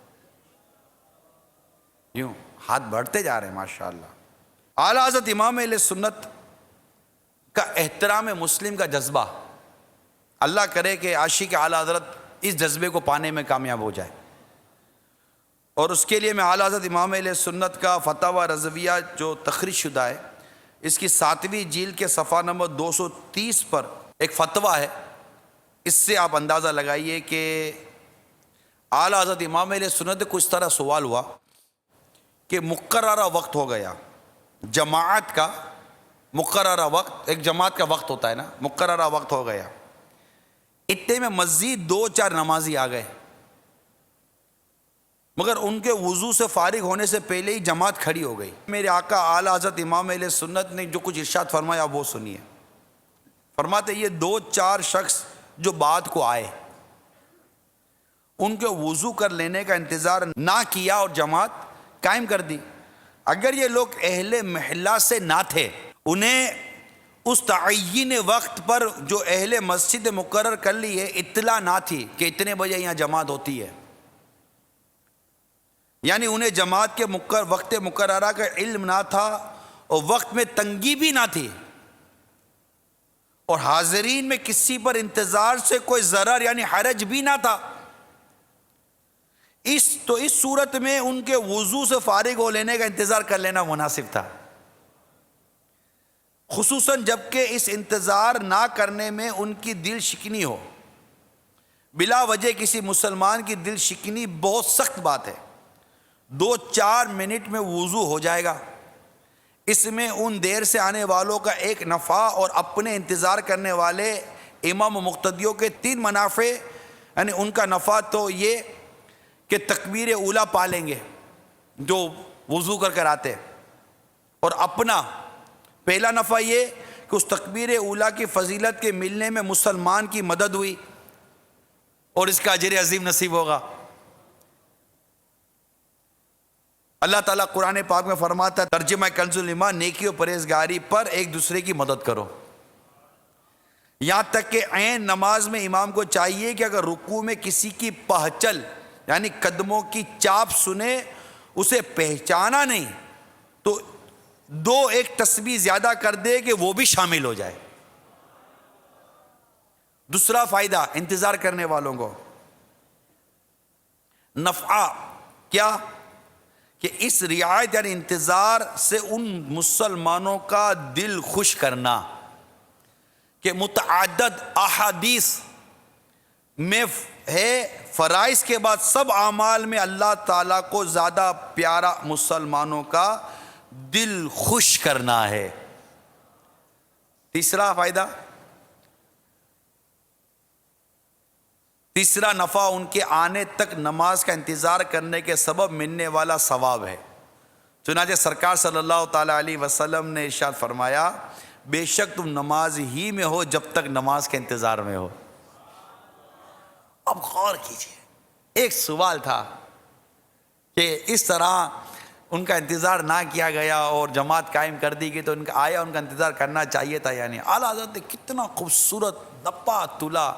یوں ہاتھ بڑھتے جا رہے ہیں ماشاءاللہ۔ اعلیٰ حضرت امام اہل سنت کا احترام مسلم کا جذبہ، اللہ کرے کہ عاشق اعلیٰ حضرت اس جذبے کو پانے میں کامیاب ہو جائے۔ اور اس کے لیے میں اعلیٰ حضرت امام اہل سنت کا فتاوی رضویہ جو تخریج شدہ ہے، اس کی 7ویں جلد کے صفحہ نمبر 230 پر ایک فتویٰ ہے، اس سے آپ اندازہ لگائیے کہ اعلیٰ حضرت امام اہل سنت کو اس طرح سوال ہوا کہ مقررہ وقت ہو گیا، جماعت کا مقررہ وقت، ایک جماعت کا وقت ہوتا ہے نا، مقررہ وقت ہو گیا، اتنے میں مزید 2-4 نمازی آ گئے، مگر ان کے وضو سے فارغ ہونے سے پہلے ہی جماعت کھڑی ہو گئی۔ میرے آقا اعلیٰ حضرت امام اہل سنت نے جو کچھ ارشاد فرمایا وہ سنیے۔ فرماتے یہ 2-4 شخص جو بعد کو آئے، ان کے وضو کر لینے کا انتظار نہ کیا اور جماعت قائم کر دی۔ اگر یہ لوگ اہل محلہ سے نہ تھے، انہیں اس تعین وقت پر جو اہل مسجد مقرر کر لی ہے اطلاع نہ تھی کہ اتنے بجے یہاں جماعت ہوتی ہے، یعنی انہیں جماعت کے وقت مقررہ کا علم نہ تھا اور وقت میں تنگی بھی نہ تھی، اور حاضرین میں کسی پر انتظار سے کوئی ضرر یعنی حرج بھی نہ تھا، اس صورت میں ان کے وضو سے فارغ ہو لینے کا انتظار کر لینا مناسب تھا، خصوصاً جبکہ اس انتظار نہ کرنے میں ان کی دل شکنی ہو۔ بلا وجہ کسی مسلمان کی دل شکنی بہت سخت بات ہے۔ 2-4 منٹ میں وضو ہو جائے گا، اس میں ان دیر سے آنے والوں کا ایک نفع اور اپنے انتظار کرنے والے امام و مقتدیوں کے 3 منافع، یعنی ان کا نفع تو یہ کہ تکبیر اولیٰ پالیں گے جو وضو کر آتے، اور اپنا پہلا نفع یہ کہ اس تکبیر اولیٰ کی فضیلت کے ملنے میں مسلمان کی مدد ہوئی اور اس کا اجر عظیم نصیب ہوگا۔ اللہ تعالیٰ قرآن پاک میں فرماتا ہے، ترجمہ کنز الایمان، نیکی و پرہیزگاری پر ایک دوسرے کی مدد کرو، یہاں تک کہ عین نماز میں امام کو چاہیے کہ اگر رکوع میں کسی کی پہچل یعنی قدموں کی چاپ سنے، اسے پہچانا نہیں تو 2-1 تسبیح زیادہ کر دے کہ وہ بھی شامل ہو جائے۔ دوسرا فائدہ انتظار کرنے والوں کو نفع کیا کہ اس رعایت یعنی انتظار سے ان مسلمانوں کا دل خوش کرنا کہ متعدد احادیث میں ہے فرائض کے بعد سب اعمال میں اللہ تعالیٰ کو زیادہ پیارا مسلمانوں کا دل خوش کرنا ہے۔ تیسرا فائدہ، تیسرا نفع ان کے آنے تک نماز کا انتظار کرنے کے سبب ملنے والا ثواب ہے۔ چنانچہ سرکار صلی اللہ تعالیٰ علیہ وسلم نے ارشاد فرمایا، بے شک تم نماز ہی میں ہو جب تک نماز کے انتظار میں ہو۔ اب غور کیجئے، ایک سوال تھا کہ اس طرح ان کا انتظار نہ کیا گیا اور جماعت قائم کر دی گئی تو ان کا انتظار کرنا چاہیے تھا یا نہیں۔ اعلیٰ حضرت نے کتنا خوبصورت نپا تلا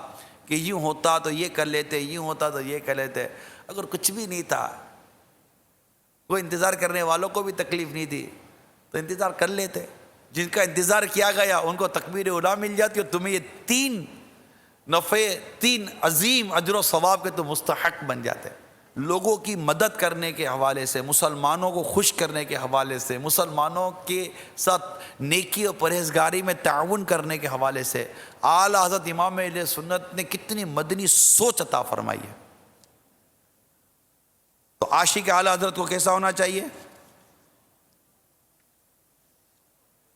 کہ یوں ہوتا تو یہ کر لیتے، یوں ہوتا تو یہ کر لیتے۔ اگر کچھ بھی نہیں تھا، کوئی انتظار کرنے والوں کو بھی تکلیف نہیں تھی تو انتظار کر لیتے۔ جن کا انتظار کیا گیا ان کو تکبیر اولیٰ مل جاتی اور تمہیں یہ 3 نفع، 3 عظیم اجر و ثواب کے تو مستحق بن جاتے۔ لوگوں کی مدد کرنے کے حوالے سے، مسلمانوں کو خوش کرنے کے حوالے سے، مسلمانوں کے ساتھ نیکی اور پرہیزگاری میں تعاون کرنے کے حوالے سے اعلیٰ حضرت امام اہل سنت نے کتنی مدنی سوچ عطا فرمائی ہے۔ تو عاشق اعلیٰ حضرت کو کیسا ہونا چاہیے؟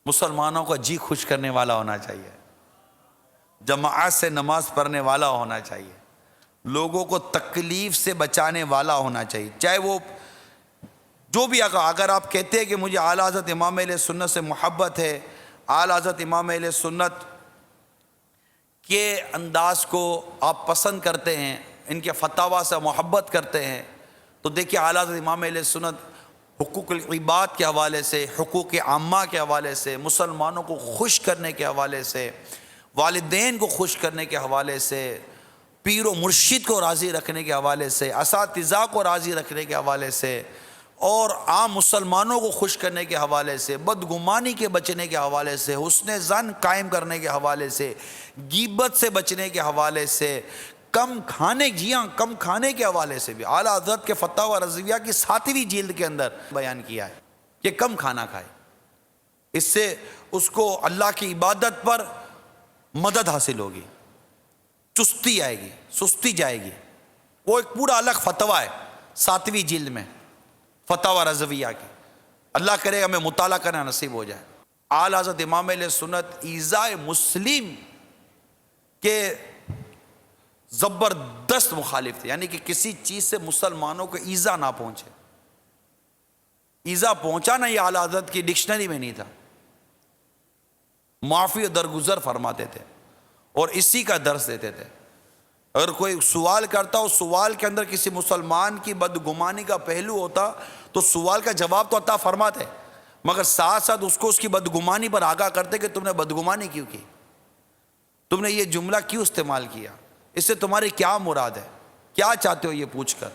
مسلمانوں کا جی خوش کرنے والا ہونا چاہیے، جماعت سے نماز پڑھنے والا ہونا چاہیے، لوگوں کو تکلیف سے بچانے والا ہونا چاہیے، چاہے وہ جو بھی اگر آپ کہتے ہیں کہ مجھے اعلیٰ حضرت امام اہل سنت سے محبت ہے، اعلیٰ حضرت امام اہل سنت کے انداز کو آپ پسند کرتے ہیں، ان کے فتاویٰ سے محبت کرتے ہیں، تو دیکھیے اعلیٰ حضرت امام اہل سنت حقوق العباد کے حوالے سے، حقوق عامہ کے حوالے سے، مسلمانوں کو خوش کرنے کے حوالے سے، والدین کو خوش کرنے کے حوالے سے، پیر و مرشد کو راضی رکھنے کے حوالے سے، اساتذہ کو راضی رکھنے کے حوالے سے، اور عام مسلمانوں کو خوش کرنے کے حوالے سے، بدگمانی کے بچنے کے حوالے سے، حسن ظن قائم کرنے کے حوالے سے، غیبت سے بچنے کے حوالے سے، کم کھانے، جی ہاں کم کھانے کے حوالے سے بھی اعلیٰ حضرت کے فتاوی رضویہ کی 7ویں جلد کے اندر بیان کیا ہے کہ کم کھانا کھائے، اس سے اس کو اللہ کی عبادت پر مدد حاصل ہوگی، چستی آئے گی، سستی جائے گی۔ وہ ایک پورا الگ فتویٰ ہے 7ویں جلد میں فتاوی رضویہ کی، اللہ کرے ہمیں مطالعہ کرنا نصیب ہو جائے۔ اعلیٰ حضرت امام اہل سنت ایذاء مسلم کے زبردست مخالف تھے، یعنی کہ کسی چیز سے مسلمانوں کو ایذا نہ پہنچے، ایذا پہنچانا یہ اعلیٰ حضرت کی ڈکشنری میں نہیں تھا، معافی و درگزر فرماتے تھے اور اسی کا درس دیتے تھے۔ اگر کوئی سوال کرتا، اس سوال کے اندر کسی مسلمان کی بدگمانی کا پہلو ہوتا تو سوال کا جواب تو عطا فرماتے، مگر ساتھ ساتھ اس کو اس کی بدگمانی پر آگاہ کرتے کہ تم نے بدگمانی کیوں کی، تم نے یہ جملہ کیوں استعمال کیا، اس سے تمہاری کیا مراد ہے، کیا چاہتے ہو، یہ پوچھ کر۔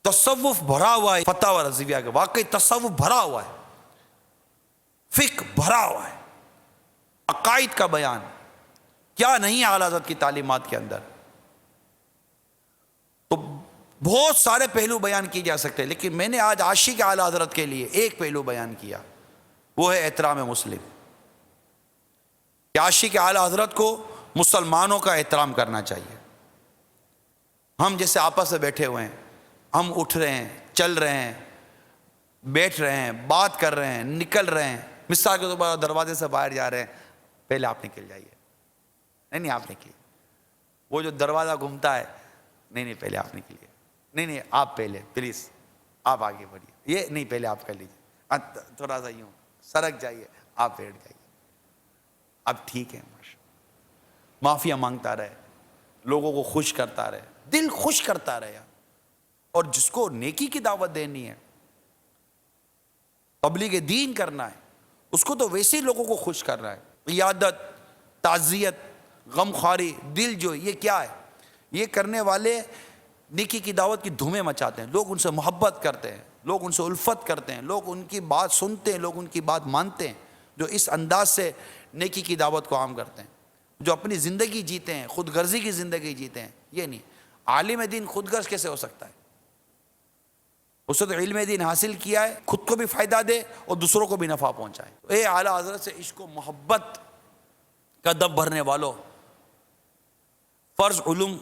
تصوف بھرا ہوا ہے فتاوی رضویہ کا، واقعی تصوف بھرا ہوا ہے، فقہ بھرا ہوا ہے، عقائد کا بیان کیا نہیں ہے اعلیٰ حضرت کی تعلیمات کے اندر۔ تو بہت سارے پہلو بیان کیے جا سکتے ہیں، لیکن میں نے آج عاشق اعلیٰ حضرت کے لیے ایک پہلو بیان کیا، وہ ہے احترام مسلم، کہ عاشق اعلیٰ حضرت کو مسلمانوں کا احترام کرنا چاہیے۔ ہم جیسے آپس میں بیٹھے ہوئے ہیں، ہم اٹھ رہے ہیں، چل رہے ہیں، بیٹھ رہے ہیں، بات کر رہے ہیں، نکل رہے ہیں، مثال کے طور پر دروازے سے باہر جا رہے ہیں، پہلے آپ نکل جائیے، نہیں آپ نکلیے، وہ جو دروازہ گھومتا ہے، نہیں پہلے آپ نکلیے، نہیں آپ پہلے پلیز، آپ آگے بڑھیے، یہ نہیں پہلے آپ کر لیجیے، تھوڑا سا یوں سرک جائیے، آپ بیٹھ جائیے، اب ٹھیک ہے، معافیاں مانگتا رہے، لوگوں کو خوش کرتا رہے، دل خوش کرتا رہے، اور جس کو نیکی کی دعوت دینی ہے، تبلیغ دین کرنا ہے، اس کو تو ویسے ہی لوگوں کو خوش کر رہا ہے۔ عیادت، تعزیت، غمخواری، دل جو یہ کیا ہے، یہ کرنے والے نیکی کی دعوت کی دھومیں مچاتے ہیں، لوگ ان سے محبت کرتے ہیں، لوگ ان سے الفت کرتے ہیں، لوگ ان کی بات سنتے ہیں، لوگ ان کی بات مانتے ہیں، جو اس انداز سے نیکی کی دعوت کو عام کرتے ہیں، جو اپنی زندگی جیتے ہیں، خود غرضی کی زندگی جیتے ہیں۔ یہ نہیں، عالم دین خود غرض کیسے ہو سکتا ہے؟ اس نے تو علم دین حاصل کیا ہے، خود کو بھی فائدہ دے اور دوسروں کو بھی نفع پہنچائے۔ اے اعلیٰ حضرت سے عشق و محبت کا دب بھرنے والوں، فرض علوم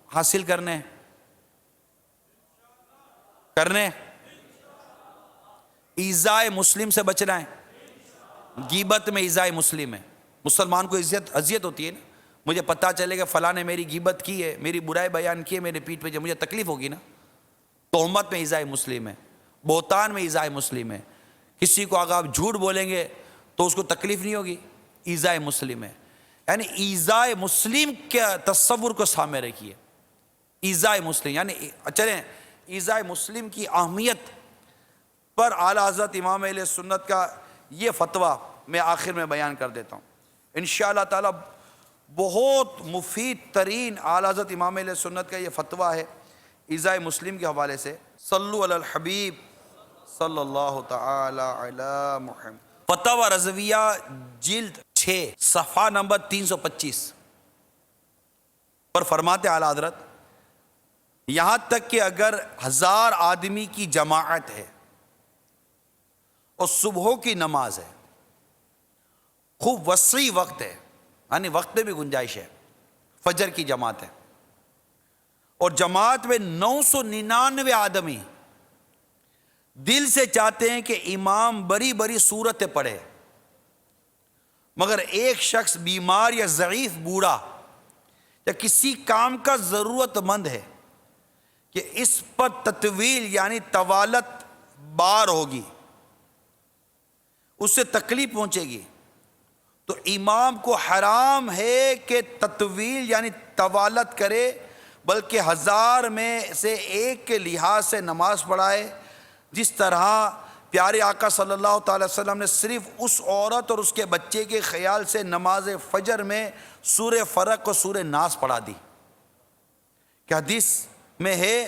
حاصل کرنے ایذاء مسلم سے بچنا ہے، غیبت میں ایذاء مسلم ہے۔ مسلمان کو اذیت ہوتی ہے نا، مجھے پتہ چلے کہ فلاں نے میری غیبت کی ہے، میری برائی بیان کی ہے میرے پیٹھ پہ، جب مجھے تکلیف ہوگی نا۔ تہمت میں ایذاء مسلم ہے، بہتان میں ایذاء مسلم ہے، کسی کو اگر آپ جھوٹ بولیں گے تو اس کو تکلیف نہیں ہوگی، ایذاء مسلم ہے۔ یعنی ایذاء مسلم کے تصور کو سامنے رکھیے، ایذاء مسلم، یعنی چلیں ایذاء مسلم کی اہمیت پر اعلیٰ حضرت امام اہل سنت کا یہ فتویٰ میں آخر میں بیان کر دیتا ہوں۔ انشاءاللہ تعالی بہت مفید ترین اعلیٰ حضرت امام اہل سنت کا یہ فتویٰ ہے ایذاء مسلم کے حوالے سے۔ صلو علی الحبیب صلی اللہ تعالی علی محمد۔ فتاوی رضویہ جلد 6 صفحہ نمبر 325 پر فرماتے اعلیٰ حضرت، یہاں تک کہ اگر 1000 آدمی کی جماعت ہے اور صبح کی نماز ہے، خوب وسیع وقت ہے، یعنی وقت میں بھی گنجائش ہے، فجر کی جماعت ہے، اور جماعت میں 999 آدمی دل سے چاہتے ہیں کہ امام بڑی بڑی سورتیں پڑھے، مگر ایک شخص بیمار یا ضعیف بوڑھا یا کسی کام کا ضرورت مند ہے کہ اس پر تطویل یعنی طوالت بار ہوگی، اس سے تکلیف پہنچے گی، تو امام کو حرام ہے کہ تطویل یعنی طوالت کرے، بلکہ 1000 میں سے ایک کے لحاظ سے نماز پڑھائے، جس طرح پیارے آقا صلی اللہ تعالی وسلم نے صرف اس عورت اور اس کے بچے کے خیال سے نماز فجر میں سورہ فرق اور سورہ ناس پڑھا دی، کہ حدیث میں ہے،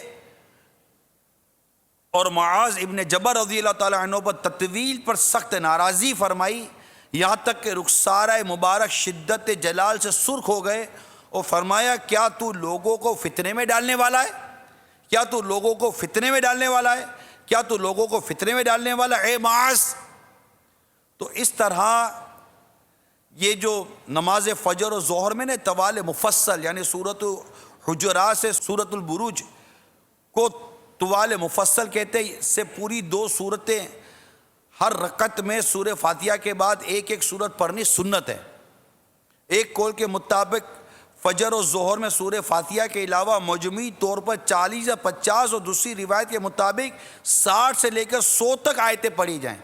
اور معاذ ابن جبل رضی اللہ تعالی عنہ پر تطویل پر سخت ناراضی فرمائی، یہاں تک کہ رخسارہ مبارک شدت جلال سے سرخ ہو گئے اور فرمایا کیا تو لوگوں کو فتنے میں ڈالنے والا ہے؟ کیا تو لوگوں کو فتنے میں ڈالنے والا ہے؟ کیا تو لوگوں کو فتنے میں ڈالنے والا ہے اے معاذ؟ تو اس طرح یہ جو نماز فجر و ظہر میں نے طوال مفصل، یعنی سورۃ حجرات سے سورۃ البروج کو طوال مفصل کہتے ہیں، اس سے پوری 2 سورتیں ہر رکعت میں سورہ فاتحہ کے بعد ایک ایک سورت پڑھنی سنت ہے۔ ایک قول کے مطابق فجر و ظہر میں سورہ فاتحہ کے علاوہ مجموعی طور پر 40 یا 50 اور دوسری روایت کے مطابق 60 سے لے کر 100 تک آیتیں پڑھی جائیں۔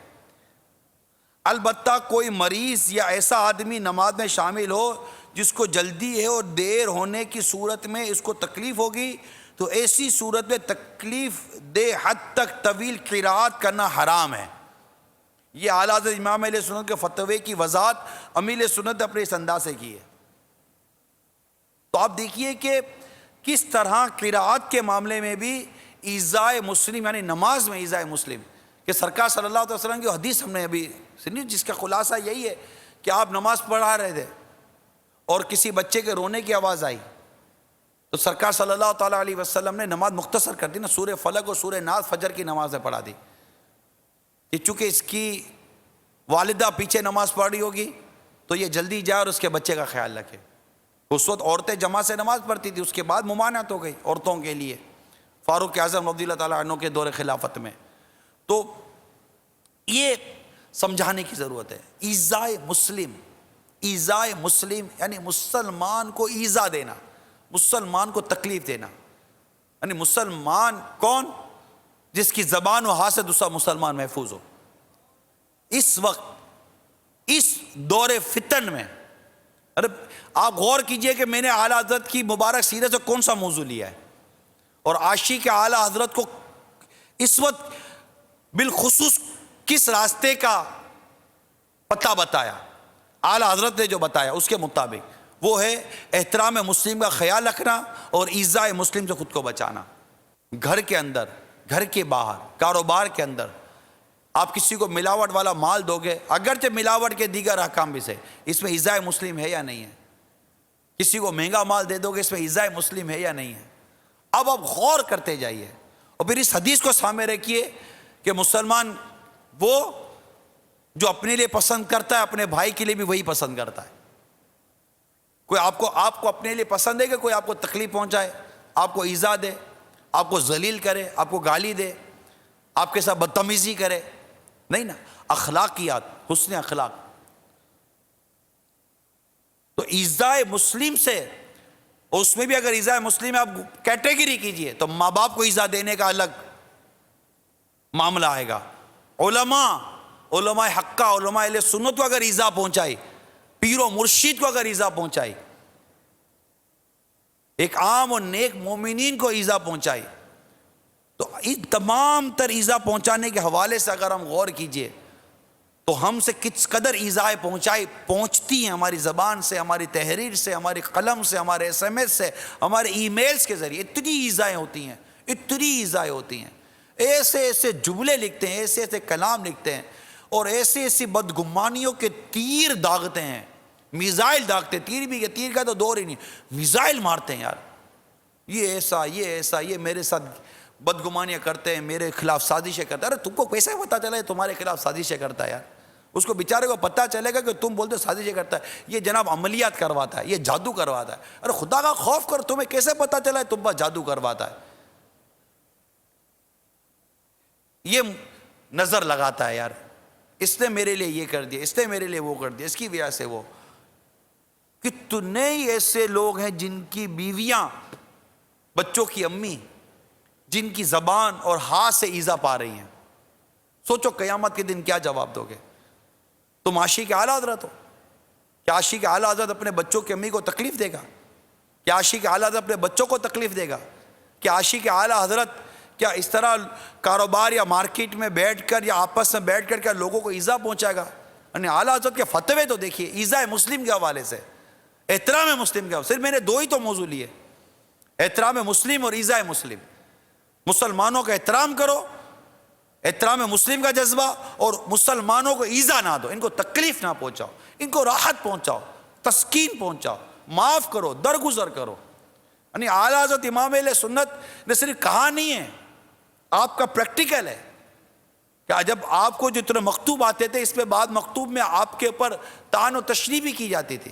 البتہ کوئی مریض یا ایسا آدمی نماز میں شامل ہو جس کو جلدی ہے اور دیر ہونے کی صورت میں اس کو تکلیف ہوگی، تو ایسی صورت میں تکلیف دہ حد تک طویل قرات کرنا حرام ہے۔ یہ اعلیٰ حضرت امام اہل سنت کے فتوے کی وضاحت امیل سنت اپنے اس انداز سے کی ہے۔ تو آپ دیکھیے کہ کس طرح قرات کے معاملے میں بھی ایذاء مسلم، یعنی نماز میں ایذاء مسلم، کہ سرکار صلی اللہ علیہ وسلم کی حدیث ہم نے ابھی سنی، جس کا خلاصہ یہی ہے کہ آپ نماز پڑھا رہے تھے اور کسی بچے کے رونے کی آواز آئی تو سرکار صلی اللہ تعالیٰ علیہ وسلم نے نماز مختصر کر دی نا، سورہ فلق اور سورہ ناس فجر کی نمازیں پڑھا دی، کہ چونکہ اس کی والدہ پیچھے نماز پڑھ رہی ہوگی تو یہ جلدی جائے اور اس کے بچے کا خیال رکھے۔ اس وقت عورتیں جماعت سے نماز پڑھتی تھی، اس کے بعد ممانعت ہو گئی عورتوں کے لیے فاروق اعظم رضی اللہ تعالیٰ عنہ کے دور خلافت میں۔ تو یہ سمجھانے کی ضرورت ہے، ایذاء مسلم، ایذاء مسلم یعنی مسلمان کو ایذا دینا، مسلمان کو تکلیف دینا، یعنی مسلمان کون؟ جس کی زبان و ہاتھ سے دوسرا مسلمان محفوظ ہو۔ اس وقت اس دور فتن میں آپ غور کیجئے کہ میں نے اعلیٰ حضرت کی مبارک سیرت سے کون سا موضوع لیا ہے، اور عاشق اعلیٰ حضرت کو اس وقت بالخصوص کس راستے کا پتہ بتایا، اعلیٰ حضرت نے جو بتایا اس کے مطابق وہ ہے احترام مسلم کا خیال رکھنا اور ایذاء مسلم سے خود کو بچانا۔ گھر کے اندر، گھر کے باہر، کاروبار کے اندر آپ کسی کو ملاوٹ والا مال دو گے، اگرچہ ملاوٹ کے دیگر احکام بھی سے، اس میں ایذاء مسلم ہے یا نہیں ہے؟ کسی کو مہنگا مال دے دو گے، اس میں ایذاء مسلم ہے یا نہیں ہے؟ اب آپ غور کرتے جائیے اور پھر اس حدیث کو سامنے رکھیے کہ مسلمان وہ جو اپنے لیے پسند کرتا ہے اپنے بھائی کے لیے بھی وہی پسند کرتا ہے۔ کوئی آپ کو اپنے لیے پسند ہے کہ کوئی آپ کو تکلیف پہنچائے، آپ کو ایذا دے، آپ کو ذلیل کرے، آپ کو گالی دے، آپ کے ساتھ بدتمیزی کرے؟ نہیں نا، اخلاقیات، حسن اخلاق۔ تو ایذاء مسلم سے، اس میں بھی اگر ایذاء مسلم آپ کیٹیگری کیجئے تو ماں باپ کو ایذا دینے کا الگ معاملہ آئے گا۔ علماء حقہ، علماء اہل سنت کو اگر ایذا پہنچائی، پیر و مرشد کو اگر ایذا پہنچائی، ایک عام اور نیک مومنین کو ایذا پہنچائی، تو اس تمام تر ایذا پہنچانے کے حوالے سے اگر ہم غور کیجئے تو ہم سے کس قدر ایذا پہنچتی ہیں، ہماری زبان سے، ہماری تحریر سے، ہماری قلم سے، ہمارے SMS سے، ہمارے ای میلز کے ذریعے اتنی ایذائیں ہوتی ہیں، اتنی ایذائیں ہوتی ہیں، ایسے ایسے جملے لکھتے ہیں، ایسے ایسے کلام لکھتے ہیں اور ایسے ایسی بدگمانیوں کے تیر داغتے ہیں، میزائل داغتے، تیر کا تو دور ہی نہیں، میزائل مارتے ہیں یار، یہ ایسا، یہ ایسا، یہ میرے ساتھ بدگمانیاں کرتے ہیں، میرے خلاف سازشیں کرتے ہیں۔ ارے تم کو کیسے پتہ چلا ہے تمہارے خلاف سازشیں کرتا ہے یار؟ اس کو بیچارے کو پتہ چلے گا کہ تم بولتے سازشیں کرتا ہے، یہ جناب عملیات کرواتا ہے، یہ جادو کرواتا ہے۔ ارے خدا کا خوف کر، تمہیں کیسے پتہ چلا ہے تم پر جادو کرواتا ہے؟ یہ نظر لگاتا ہے یار، اس نے میرے لیے یہ کر دیا، اس نے میرے لیے وہ کر دیا، اس کی وجہ سے وہ۔ کتنے ہی ایسے لوگ ہیں جن کی بیویاں، بچوں کی امی، جن کی زبان اور ہاتھ سے ایذا پا رہی ہیں۔ سوچو قیامت کے دن کیا جواب دو گے؟ تم عاشق اعلیٰ حضرت ہو، کیا عاشق اعلیٰ حضرت اپنے بچوں کی امی کو تکلیف دے گا؟ کیا عاشق اعلیٰ حضرت اپنے بچوں کو تکلیف دے گا؟ کیا عاشق اعلیٰ حضرت کیا اس طرح کاروبار یا مارکیٹ میں بیٹھ کر یا آپس میں بیٹھ کر کیا لوگوں کو ایذا پہنچائے گا؟ یعنی اعلیٰ حضرت کے فتوے تو دیکھیے ایذاء مسلم کے حوالے سے، احترام مسلم کے حوالے سے۔ صرف میں نے 2 ہی تو موضوع لیے، احترام مسلم اور ایذاء مسلم۔ مسلمانوں کا احترام کرو، احترام مسلم کا جذبہ، اور مسلمانوں کو ایذا نہ دو، ان کو تکلیف نہ پہنچاؤ، ان کو راحت پہنچاؤ، تسکین پہنچاؤ، معاف کرو، درگزر کرو. یعنی اعلیٰ حضرت امام اہل سنت نے صرف کہا نہیں ہے، آپ کا پریکٹیکل ہے کہ جب آپ کو جو اتنے مکتوب آتے تھے، اس میں بعد مکتوب میں آپ کے اوپر طعن و تشریح بھی کی جاتی تھی.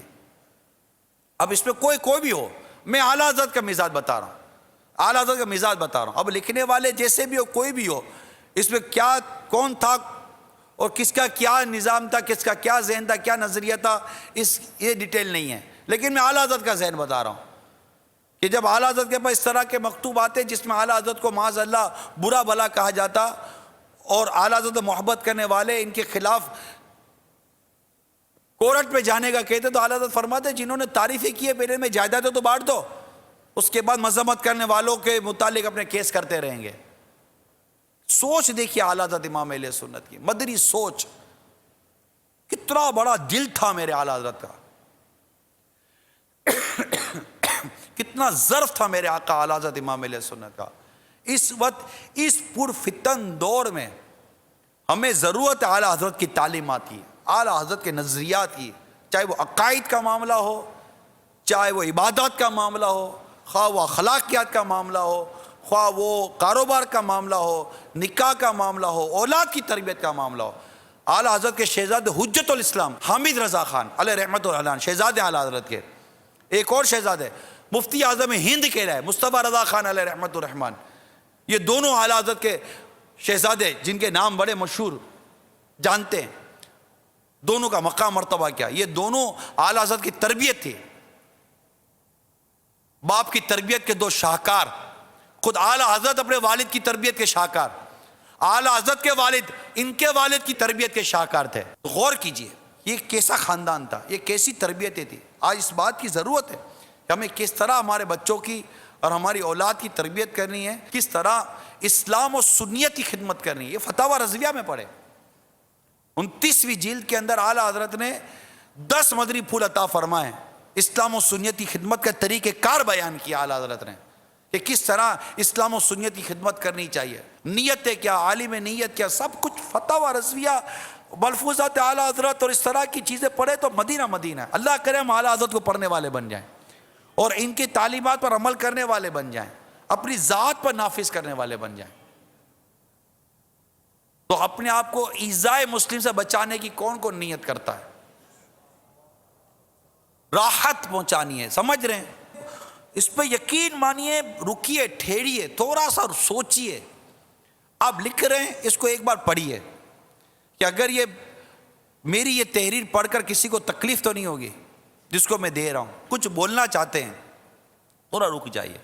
اب اس میں کوئی بھی ہو، میں اعلیٰ حضرت کا مزاج بتا رہا ہوں، اعلیٰ حضرت کا مزاج بتا رہا ہوں. اب لکھنے والے جیسے بھی ہو، کوئی بھی ہو، اس میں کیا کون تھا اور کس کا کیا نظام تھا، کس کا کیا ذہن تھا، کیا نظریہ تھا، یہ ڈیٹیل نہیں ہے. لیکن میں اعلیٰ حضرت کا ذہن بتا رہا ہوں کہ جب اعلیٰ حضرت کے پاس اس طرح کے مکتوب آتے جس میں اعلیٰ حضرت کو معاذ اللہ برا بھلا کہا جاتا، اور اعلیٰ حضرت محبت کرنے والے ان کے خلاف کورٹ پہ جانے کا کہتے، تو اعلیٰ حضرت فرماتے جنہوں نے تعریفیں کی ہے پہلے میں جائیدادیں تو بانٹ دو، اس کے بعد مذمت کرنے والوں کے متعلق اپنے کیس کرتے رہیں گے. سوچ دیکھیے اعلیٰ حضرت امام اہل سنت کی مدری سوچ، کتنا بڑا دل تھا میرے اعلیٰ حضرت کا، کتنا ظرف تھا میرے آقا اعلیٰ حضرت امام اہل سنت کا. اس وقت اس پرفتن دور میں ہمیں ضرورت ہے اعلیٰ حضرت کی تعلیمات کی، اعلیٰ حضرت کے نظریات کی، چاہے وہ عقائد کا معاملہ ہو، چاہے وہ عبادات کا معاملہ ہو، خواہ وہ اخلاقیات کا معاملہ ہو، خواہ وہ کاروبار کا معاملہ ہو، نکاح کا معاملہ ہو، اولاد کی تربیت کا معاملہ ہو. اعلیٰ حضرت کے شہزادے حجت الاسلام حامد رضا خان علیہ رحمت العلان، شہزادے اعلیٰ حضرت کے. ایک اور شہزادے مفتی اعظم ہند کہلائے مصطفیٰ رضا خان علیہ رحمت الرحمان. یہ دونوں اعلیٰ حضرت کے شہزادے جن کے نام بڑے مشہور جانتے ہیں، دونوں کا مقام مرتبہ کیا. یہ دونوں اعلیٰ حضرت کی تربیت تھی، باپ کی تربیت کے دو شاہکار. خود اعلیٰ حضرت اپنے والد کی تربیت کے شاہکار، اعلیٰ حضرت کے والد ان کے والد کی تربیت کے شاہکار تھے. غور کیجئے یہ کیسا خاندان تھا، یہ کیسی تربیتیں تھی. آج اس بات کی ضرورت ہے کہ ہمیں کس طرح ہمارے بچوں کی اور ہماری اولاد کی تربیت کرنی ہے، کس طرح اسلام و سنیت کی خدمت کرنی ہے. یہ فتاوی رضویہ میں پڑھے، 29ویں جلد کے اندر اعلیٰ حضرت نے 10 مدری پھول عطا فرمائے، اسلام و سنیت کی خدمت کا طریقہ کار بیان کیا اعلیٰ حضرت نے کہ کس طرح اسلام و سنیت کی خدمت کرنی چاہیے. نیت کیا، عالم نیت کیا، سب کچھ فتاوی رضویہ، ملفوظات اعلیٰ حضرت اور اس طرح کی چیزیں پڑھے تو مدینہ مدینہ. اللہ کرے ہم اعلیٰ حضرت کو پڑھنے والے بن جائیں اور ان کی تعلیمات پر عمل کرنے والے بن جائیں، اپنی ذات پر نافذ کرنے والے بن جائیں. تو اپنے آپ کو ایذائے مسلم سے بچانے کی کون نیت کرتا ہے؟ راحت پہنچانی ہے، سمجھ رہے ہیں؟ اس پہ یقین مانیے، رکیے، ٹھہریے، تھوڑا سا سوچیے. آپ لکھ رہے ہیں، اس کو ایک بار پڑھیے کہ اگر یہ میری یہ تحریر پڑھ کر کسی کو تکلیف تو نہیں ہوگی جس کو میں دے رہا ہوں. کچھ بولنا چاہتے ہیں، تھوڑا رک جائیے.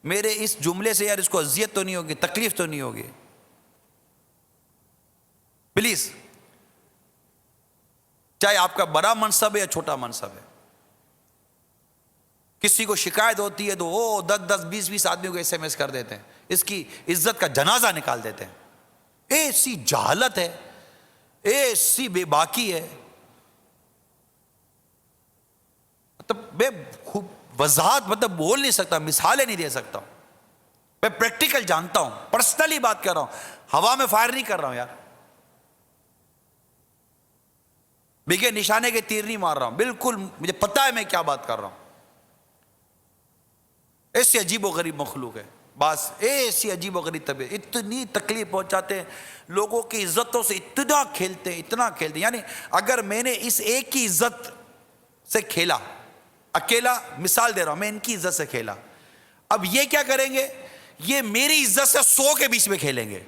میرے اس جملے سے یار اس کو اذیت تو نہیں ہوگی، تکلیف تو نہیں ہوگی؟ پلیز، چاہے آپ کا بڑا منصب ہے یا چھوٹا منصب ہے. کسی کو شکایت ہوتی ہے تو وہ 10 20 آدمیوں کو SMS کر دیتے ہیں، اس کی عزت کا جنازہ نکال دیتے ہیں. ایسی جہالت ہے، ایسی بے باکی ہے. مطلب میں وضاحت بول نہیں سکتا، مثالیں نہیں دے سکتا. میں پریکٹیکل جانتا ہوں، پرسنلی بات کر رہا ہوں، ہوا میں فائر نہیں کر رہا ہوں یار، بگے نشانے کے تیر نہیں مار رہا ہوں. بالکل مجھے پتا ہے میں کیا بات کر رہا ہوں. ایسی عجیب و غریب مخلوق ہے، بس ایسی عجیب و غریب طبیعت، اتنی تکلیف پہنچاتے ہیں لوگوں کی عزتوں سے، اتنا کھیلتے ہیں، اتنا کھیلتے ہیں. یعنی اگر میں نے اس ایک کی عزت سے کھیلا، اکیلا مثال دے رہا ہوں، میں ان کی عزت سے کھیلا، اب یہ کیا کریں گے؟ یہ میری عزت سے 100 کے بیچ میں کھیلیں گے.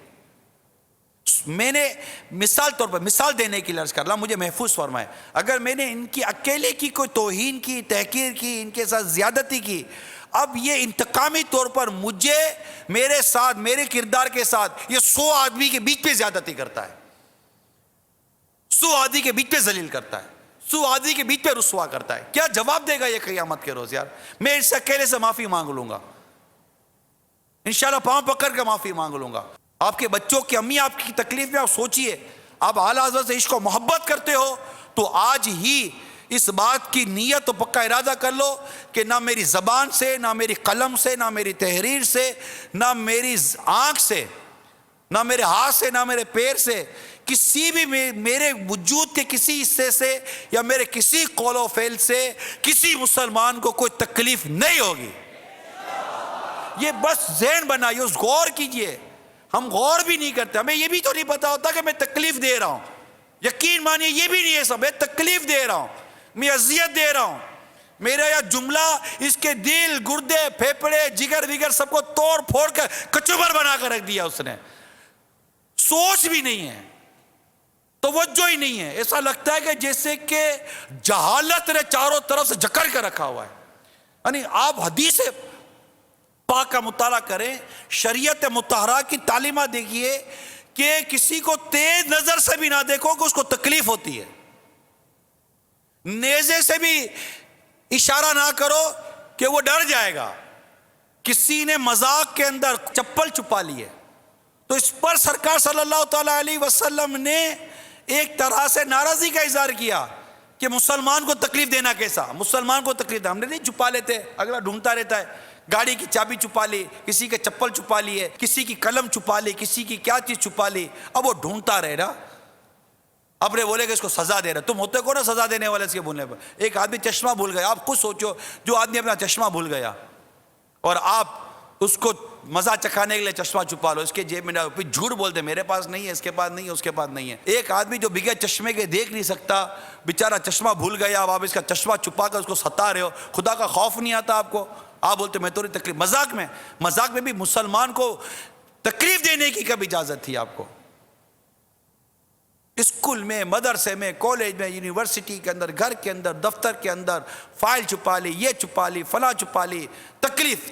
میں نے مثال طور پر مثال دینے کی لرز کر رہا، مجھے محفوظ فرمائے، اگر میں نے ان کی اکیلے کی کوئی توہین کی، تحقیر کی، ان کے ساتھ زیادتی کی، اب یہ انتقامی طور پر مجھے، میرے ساتھ، میرے کردار کے ساتھ یہ 100 آدمی کے بیچ پہ زیادتی کرتا ہے، 100 آدمی کے بیچ پہ ذلیل کرتا ہے، 100 آدمی کے بیچ پہ رسوا کرتا ہے. کیا جواب دے گا یہ قیامت کے روز؟ یار میں اس اکیلے سے معافی مانگ لوں گا، انشاءاللہ پاؤں پکڑ کے معافی مانگ لوں گا. آپ کے بچوں کی امی آپ کی تکلیف میں، آپ سوچئے، آپ اعلیٰ حضرت سے عشق و محبت کرتے ہو تو آج ہی اس بات کی نیت و پکا ارادہ کر لو کہ نہ میری زبان سے، نہ میری قلم سے، نہ میری تحریر سے، نہ میری آنکھ سے، نہ میرے ہاتھ سے، نہ میرے پیر سے کسی بھی میرے وجود کے کسی حصے سے یا میرے کسی قول و فعل سے کسی مسلمان کو کوئی تکلیف نہیں ہوگی. یہ بس ذہن بنائیے، اس غور کیجئے. ہم غور بھی نہیں کرتے، ہمیں یہ بھی تو نہیں پتا ہوتا کہ میں تکلیف دے رہا ہوں. یقین مانیے یہ بھی نہیں ہے سب، میں تکلیف دے رہا ہوں، میں اذیت دے رہا ہوں. میرا یہ جملہ اس کے دل، گردے، پھیپڑے، جگر وگر سب کو توڑ پھوڑ کر کچوبر بنا کر رکھ دیا اس نے. سوچ بھی نہیں ہے، توجہ ہی نہیں ہے. ایسا لگتا ہے کہ جیسے کہ جہالت نے چاروں طرف سے جکڑ کر رکھا ہوا ہے. یعنی آپ حدیث پاک کا مطالعہ کریں، شریعت مطہرہ کی تعلیمات دیکھیے کہ کسی کو تیز نظر سے بھی نہ دیکھو کہ اس کو تکلیف ہوتی ہے. نیزے سے بھی اشارہ نہ کرو کہ وہ ڈر جائے گا. کسی نے مذاق کے اندر چپل چھپا لی ہے تو اس پر سرکار صلی اللہ تعالی علیہ وسلم نے ایک طرح سے ناراضی کا اظہار کیا کہ مسلمان کو تکلیف دینا کیسا، مسلمان کو تکلیف دینا. ہم نے نہیں چھپا لیتے، اگلا ڈھونڈتا رہتا ہے. گاڑی کی چابی چھپا لی، کسی کے چپل چھپا لی ہے، کسی کی قلم چھپا لی، کسی کی کیا چیز چھپا لی. اب وہ ڈھونڈتا رہے نا، اپنے بولے کہ اس کو سزا دے رہا. تم ہوتے کو نا سزا دینے والے اس کے بولنے پر. ایک آدمی چشمہ بھول گیا، آپ خود سوچو، جو آدمی اپنا چشمہ بھول گیا اور آپ اس کو مزہ چکھانے کے لیے چشمہ چھپا لو، اس کے جیب میں نہ، پھر جھوٹ بولتے میرے پاس نہیں ہے، اس کے پاس نہیں ہے، اس کے پاس نہیں ہے. ایک آدمی جو بغیر چشمے کے دیکھ نہیں سکتا، بیچارہ چشمہ بھول گیا، اب آپ اس کا چشمہ چھپا کر اس کو ستا رہے ہو. خدا کا خوف نہیں آتا آپ کو؟ آپ بولتے میں تو نہیں تکلیف. مذاق میں بھی مسلمان کو تکلیف دینے کی کب اجازت تھی آپ کو؟ اسکول میں، مدرسے میں، کالج میں، یونیورسٹی کے اندر، گھر کے اندر، دفتر کے اندر فائل چھپا لی، یہ چھپا لی، فلاں چھپا لی. تکلیف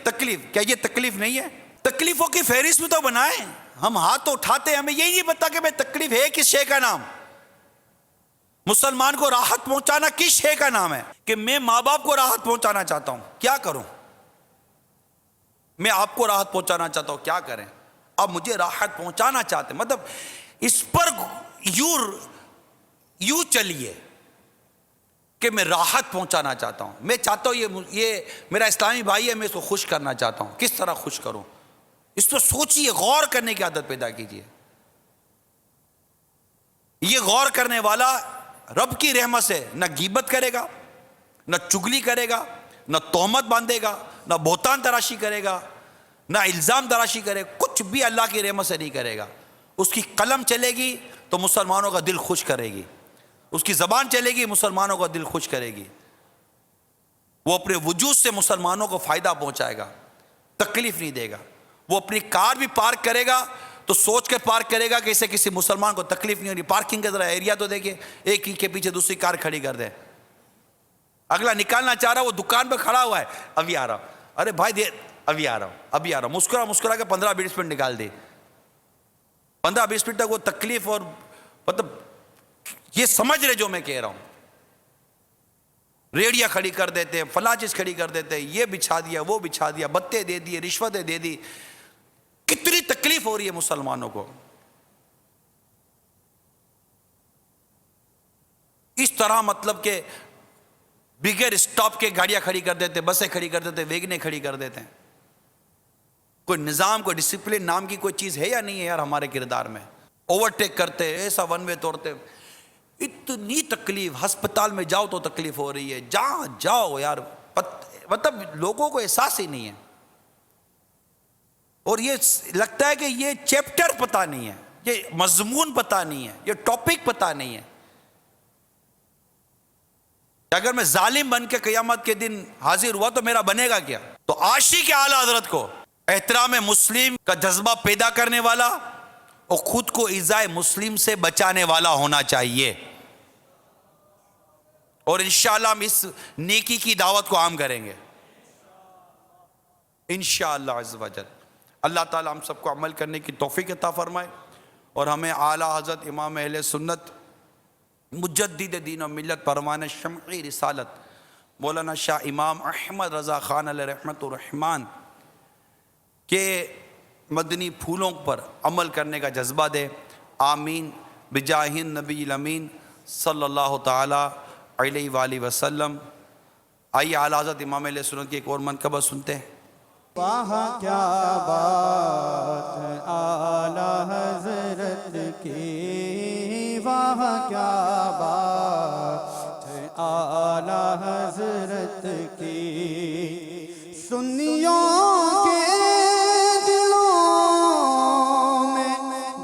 کیا یہ تکلیف نہیں ہے؟ تکلیفوں کی فہرست بھی تو بنائیں. ہم ہاتھ اٹھاتے ہیں، ہمیں یہی نہیں پتا کہ میں تکلیف ہے کس شے کا نام. مسلمان کو راحت پہنچانا کس شے کا نام ہے؟ کہ میں ماں باپ کو راحت پہنچانا چاہتا ہوں، کیا کروں؟ میں آپ کو راحت پہنچانا چاہتا ہوں، کیا کریں؟ اب مجھے راحت پہنچانا چاہتے ہیں، مطلب اس پر یوں چلیے کہ میں راحت پہنچانا چاہتا ہوں. میں چاہتا ہوں یہ میرا اسلامی بھائی ہے، میں اس کو خوش کرنا چاہتا ہوں. کس طرح خوش کروں؟ اس پر سوچیے، غور کرنے کی عادت پیدا کیجیے. یہ غور کرنے والا رب کی رحمت سے نہ غیبت کرے گا، نہ چگلی کرے گا، نہ تہمت باندھے گا، نہ بہتان تراشی کرے گا، نہ الزام تراشی کرے گا. کچھ بھی اللہ کی رحمت سے نہیں کرے گا. اس کی قلم چلے گی تو مسلمانوں کا دل خوش کرے گی، اس کی زبان چلے گی مسلمانوں کا دل خوش کرے گی. وہ اپنے وجود سے مسلمانوں کو فائدہ پہنچائے گا، تکلیف نہیں دے گا. وہ اپنی کار بھی پارک کرے گا تو سوچ کے پارک کرے گا کہ اسے کسی مسلمان کو تکلیف نہیں ہو رہی. پارکنگ کا ذرا ایریا تو دیکھیے، ایک ہی کے پیچھے دوسری کار کھڑی کر دے. اگلا نکالنا چاہ رہا، وہ دکان پہ کھڑا ہوا ہے، ابھی آ رہا ہوں، ارے بھائی دے، ابھی آ رہا ہوں، مسکرا کے 15-20 منٹ نکال دے. 15-20 منٹ تک وہ تکلیف اور مطلب یہ سمجھ رہے جو میں کہہ رہا ہوں. ریڑیاں کھڑی کر دیتے ہیں، فلاں چیز کھڑی کر دیتے ہیں، یہ بچھا دیا، وہ بچھا دیا، بتے دے دیے، رشوتیں دے دی. کتنی تکلیف ہو رہی ہے مسلمانوں کو. اس طرح مطلب کہ بغیر اسٹاپ کے گاڑیاں کھڑی کر دیتے، بسیں کھڑی کر دیتے، ویگنیں کھڑی کر دیتے ہیں. کوئی نظام، کوئی ڈسپلن نام کی کوئی چیز ہے یا نہیں ہے یار ہمارے کردار میں؟ اوورٹیک کرتے، ایسا ون وے توڑتے. اتنی تکلیف، ہسپتال میں جاؤ تو تکلیف ہو رہی ہے، جہاں جاؤ یار مطلب لوگوں کو احساس ہی نہیں ہے. اور یہ لگتا ہے کہ یہ چیپٹر پتہ نہیں ہے، یہ مضمون پتہ نہیں ہے، یہ ٹاپک پتہ نہیں ہے. اگر میں ظالم بن کے قیامت کے دن حاضر ہوا تو میرا بنے گا کیا؟ تو عاشق اعلیٰ حضرت کو احترام مسلم کا جذبہ پیدا کرنے والا اور خود کو ایذائے مسلم سے بچانے والا ہونا چاہیے. اور انشاءاللہ ہم اس نیکی کی دعوت کو عام کریں گے انشاءاللہ عز و جل. اللہ تعالی ہم سب کو عمل کرنے کی توفیق عطا فرمائے اور ہمیں اعلیٰ حضرت امام اہل سنت مجدد دین و ملت پروان شمعی رسالت مولانا شاہ امام احمد رضا خان علیہ رحمت الرحمن کے مدنی پھولوں پر عمل کرنے کا جذبہ دے. آمین بجاہ نبی الامین صلی اللہ تعالی علیہ وآلہ وسلم. آئیے اعلیٰ حضرت امام علیہ سنت کی ایک اور منقبت سنتے ہیں. وہاں کیا بات اعلیٰ حضرت کی واہ کیا بات اعلی حضرت کی، سنیوں کے دلوں میں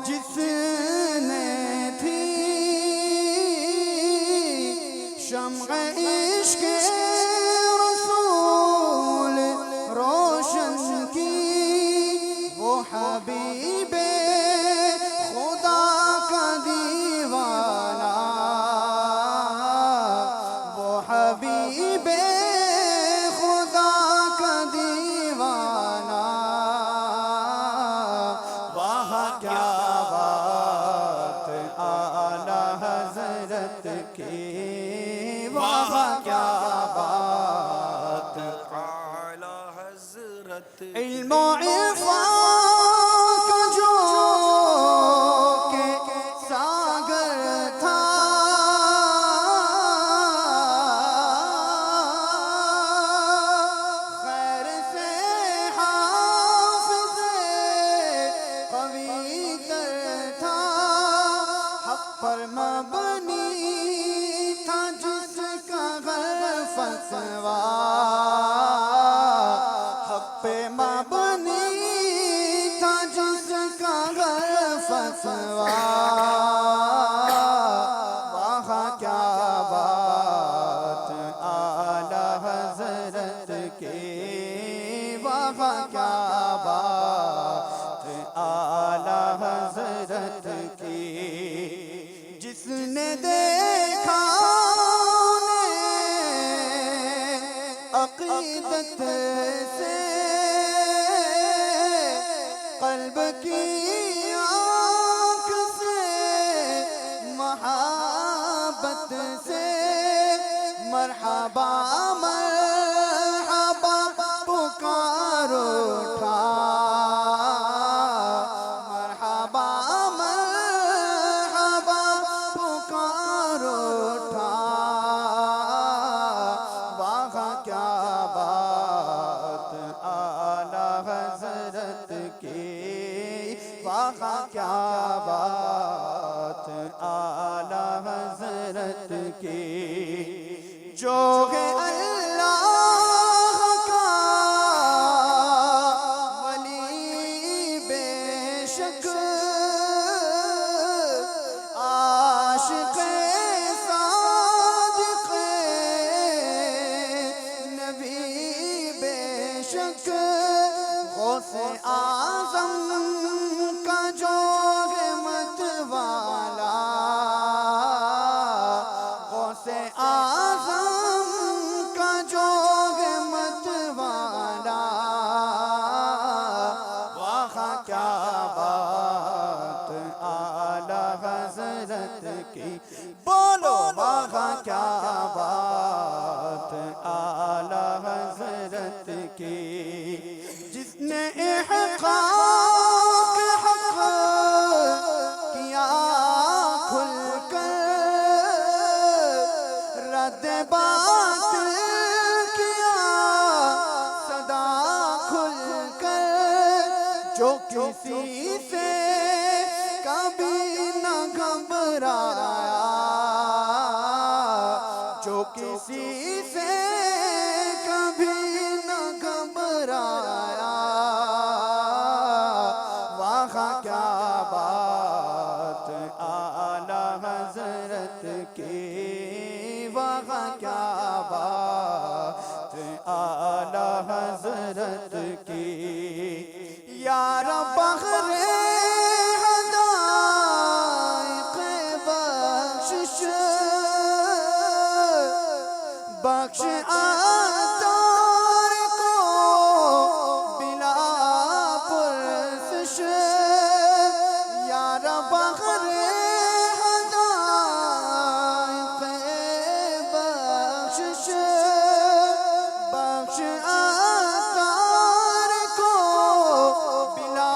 جس نے تھی شمع عشق رسول روشن کی، وہ حبیب خدا کا دیوانہ، وہ حبیب خدا کا دیوانہ، واہ کیا بات اعلی حضرت کی، واہ کیا بات اعلی حضرت علم و عرفان کا جو کہ ساگر تھا، خیر سے حافظ قوی تر تھا، حق پر مبنی تھا جس کا غر فتوا، حق پہ مبنی تھا جس کا غر فتوا، واہ کیا بات اعلی حضرت کی، واہ کیا بات اعلی حضرت کی، جس نے دیکھا انہیں عقیدت سے، قلب کی آنکھ سے، محبت سے، مرحبا مرحبا پکار اٹھا، مرحبا مرحبا پکار اٹھا، واہ کیا بات اعلی حضرت کی، واہ کیا بات اعلی حضرت کی، جو ہے اللہ کا ولی بے شک، عاشق صادق نبی بے شک، غوث اعظم کا جو ہے مت والا، غوث اعظم کا جو ہے مت والا، واہ کیا بات اعلی حضرت کی، بولو واہ کیا بات اعلی حضرت کی، جس نے احقاق حق کیا کھل کر، رد باطل کیا صدا کھل کر، جو کسی سے کبھی نہ گھبرایا، جو کسی سے کبھی نہ گھبرایا، واہ کیا بات اعلی حضرت کی، واہ کیا بات اعلی حضرت کی، یا رب بخر حدائق بخشش، بخش عطار کو بلا پرسش، یا رب بخر حدائق بخشش، بخش عطار کو بلا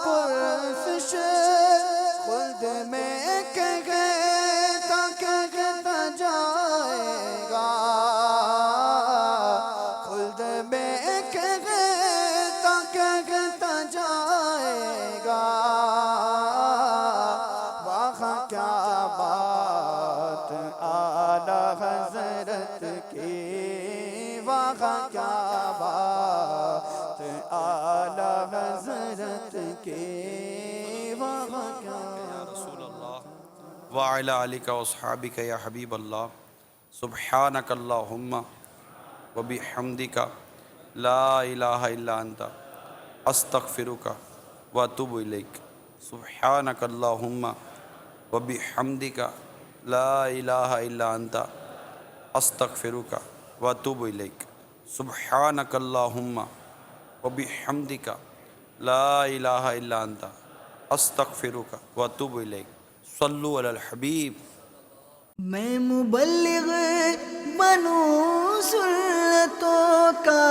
پرسش، خلد میں کہتا جائے گا، کیا بات اعلی حضرت کی، وہاں کیا بات اعلی حضرت کی، وہاں کیا رسول اللہ وعلی آلک و اصحابک یا حبیب اللہ سبحانک اللہم وبحمدک لا الہ الا انت استغفرک واتوب الیک سبحانک اللہم وبحمدک لا الہ الا انت استغفرک واتوب الیک سبحانک اللہم وبحمدک لا الہ الا انت استغفرک واتوب الیک صلو علی الحبیب۔ میں مبلغ بنوں سنتوں کا،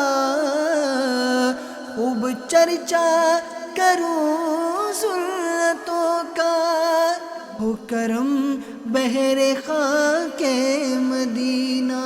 خوب چرچا کروں سنتوں کا، ہو کرم بحر خاک مدینہ